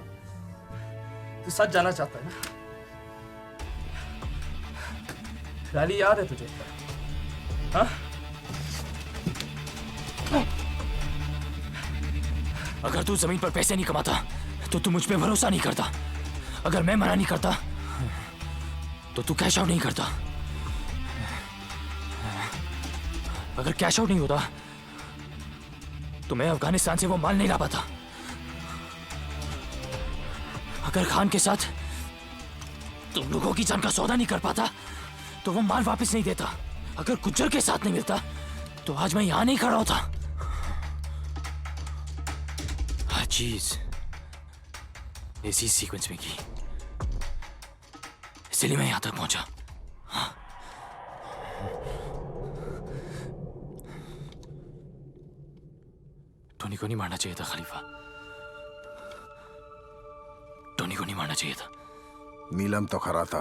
तू सच जाना चाहता है ना? रैली याद है तुझे? हाँ? अगर तू जमीन पर पैसे नहीं कमाता तो तू मुझ पे भरोसा नहीं करता। अगर मैं मना नहीं करता तो तू कैश आउट नहीं करता। अगर कैश आउट नहीं होता तो मैं अफगानिस्तान से वो माल नहीं ला पाता। अगर खान के साथ तुम लोगों की जान का सौदा नहीं कर पाता तो वो माल वापस नहीं देता। अगर गुज्जर के साथ नहीं मिलता तो आज मैं यहां नहीं खड़ा होता। हर चीज इसी सीक्वेंस में की, इसलिए मैं यहां तक पहुंचा। टोनी को नहीं मारना चाहिए था खलीफा, टोनी को नहीं मारना चाहिए था। नीलम तो खरा था,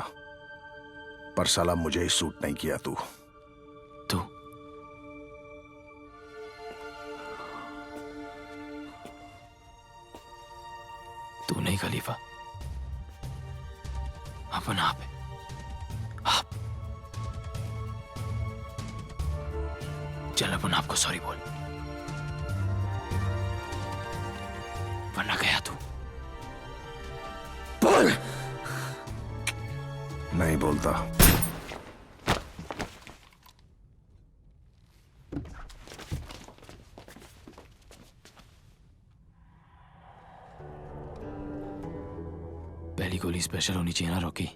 पर साला मुझे ही सूट नहीं किया तू। तू नहीं खलीफा, अपन आप है, आप। चल अपन आपको सॉरी बोल, वरना गया तू। बोल। नहीं बोलता। पहली गोली स्पेशल होनी चाहिए ना रॉकी?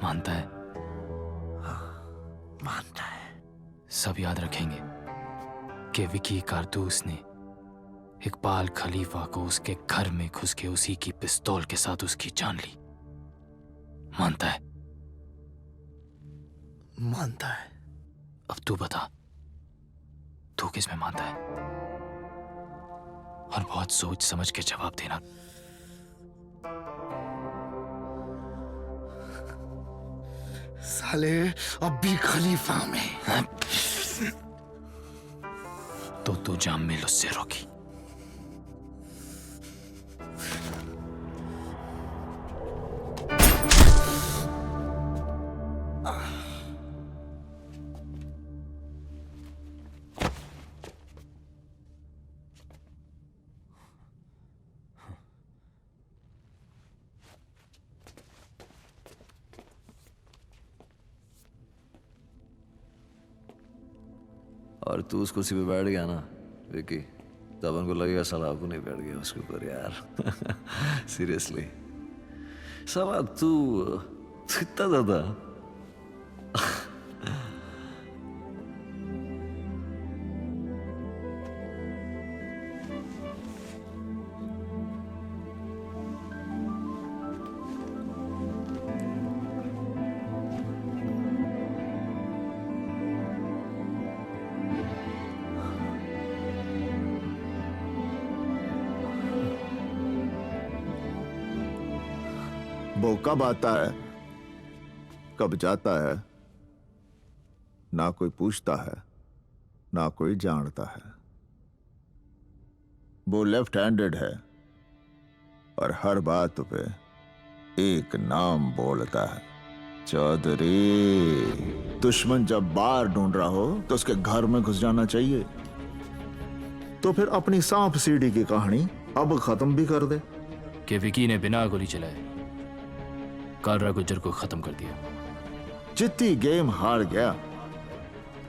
मानता है? मानता है। सब याद रखेंगे कि विकी कारतूस ने इकबाल खलीफा को उसके घर में घुस के उसी की पिस्तौल के साथ उसकी जान ली। मानता है? मानता है। अब तू बता, तू किस में मानता है? और बहुत सोच समझ के जवाब देना। साले अब भी खलीफा में। तो तू जाम में उससे रोकी। और तू उस कुर्सी पे बैठ गया ना विकी, तब उनको लगेगा साला आपको नहीं बैठ गया उसके ऊपर यार। सीरियसली साला तू इतना ज्यादा वो कब आता है, कब जाता है, ना कोई पूछता है, ना कोई जानता है। वो लेफ्ट हैंडेड है और हर बात पे एक नाम बोलता है, चौधरी। दुश्मन जब बाहर ढूंढ रहा हो तो उसके घर में घुस जाना चाहिए। तो फिर अपनी सांप सीढ़ी की कहानी अब खत्म भी कर दे। कि विकी ने बिना गोली चलाए कालरा गुज्जर को खत्म कर दिया। जितनी गेम हार गया,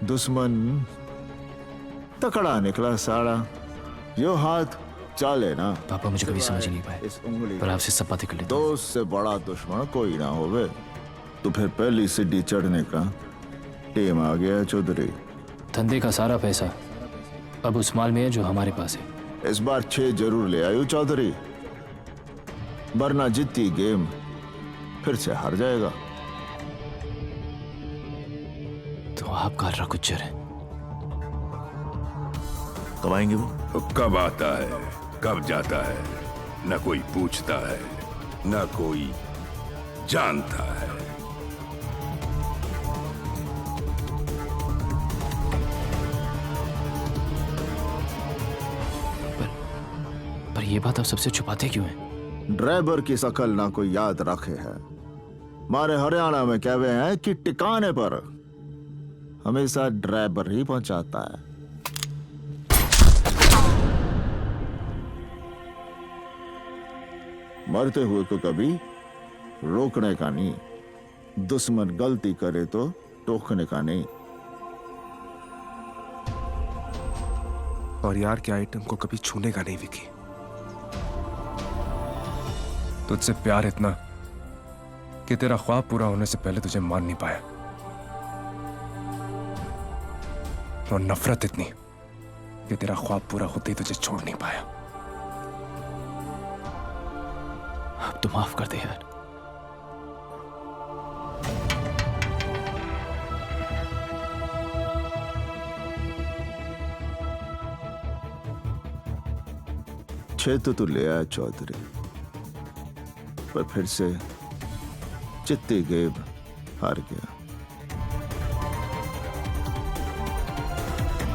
दुश्मन तकड़ा निकला साड़ा। यो हाथ चाले ना। पापा मुझे कभी समझ ही नहीं पाए, इस उंगली पर आपसे सब बातें कर लेता हूं। दोस्त से बड़ा दुश्मन कोई ना होवे। तो फिर पहली सीढ़ी चढ़ने का टेम आ गया चौधरी। धंधे का सारा पैसा अब उस माल में है जो हमारे पास है। इस बार 6 जरूर ले आयो चौधरी, वरना जीती गेम फिर से हार जाएगा। तो आप कालरा गुज्जर हैं? कब आएंगे वो? तो कब आता है, कब जाता है, न कोई पूछता है, न कोई जानता है। पर ये बात आप सबसे छुपाते क्यों हैं? ड्राइवर की शकल ना कोई याद रखे है। हमारे हरियाणा में कहते हैं कि टिकाने पर हमेशा ड्राइवर ही पहुंचाता है। मरते हुए को कभी रोकने का नहीं, दुश्मन गलती करे तो टोकने का नहीं। और यार के आइटम को कभी छूने का नहीं विकी। तुझसे प्यार इतना कि तेरा ख्वाब पूरा होने से पहले तुझे मान नहीं पाया, और नफरत इतनी कि तेरा ख्वाब पूरा होते ही तुझे छोड़ नहीं पाया। अब तो माफ कर दे यार। 6 तो तू ले आया चौधरी, पर फिर से चित्ती गेब हार गया।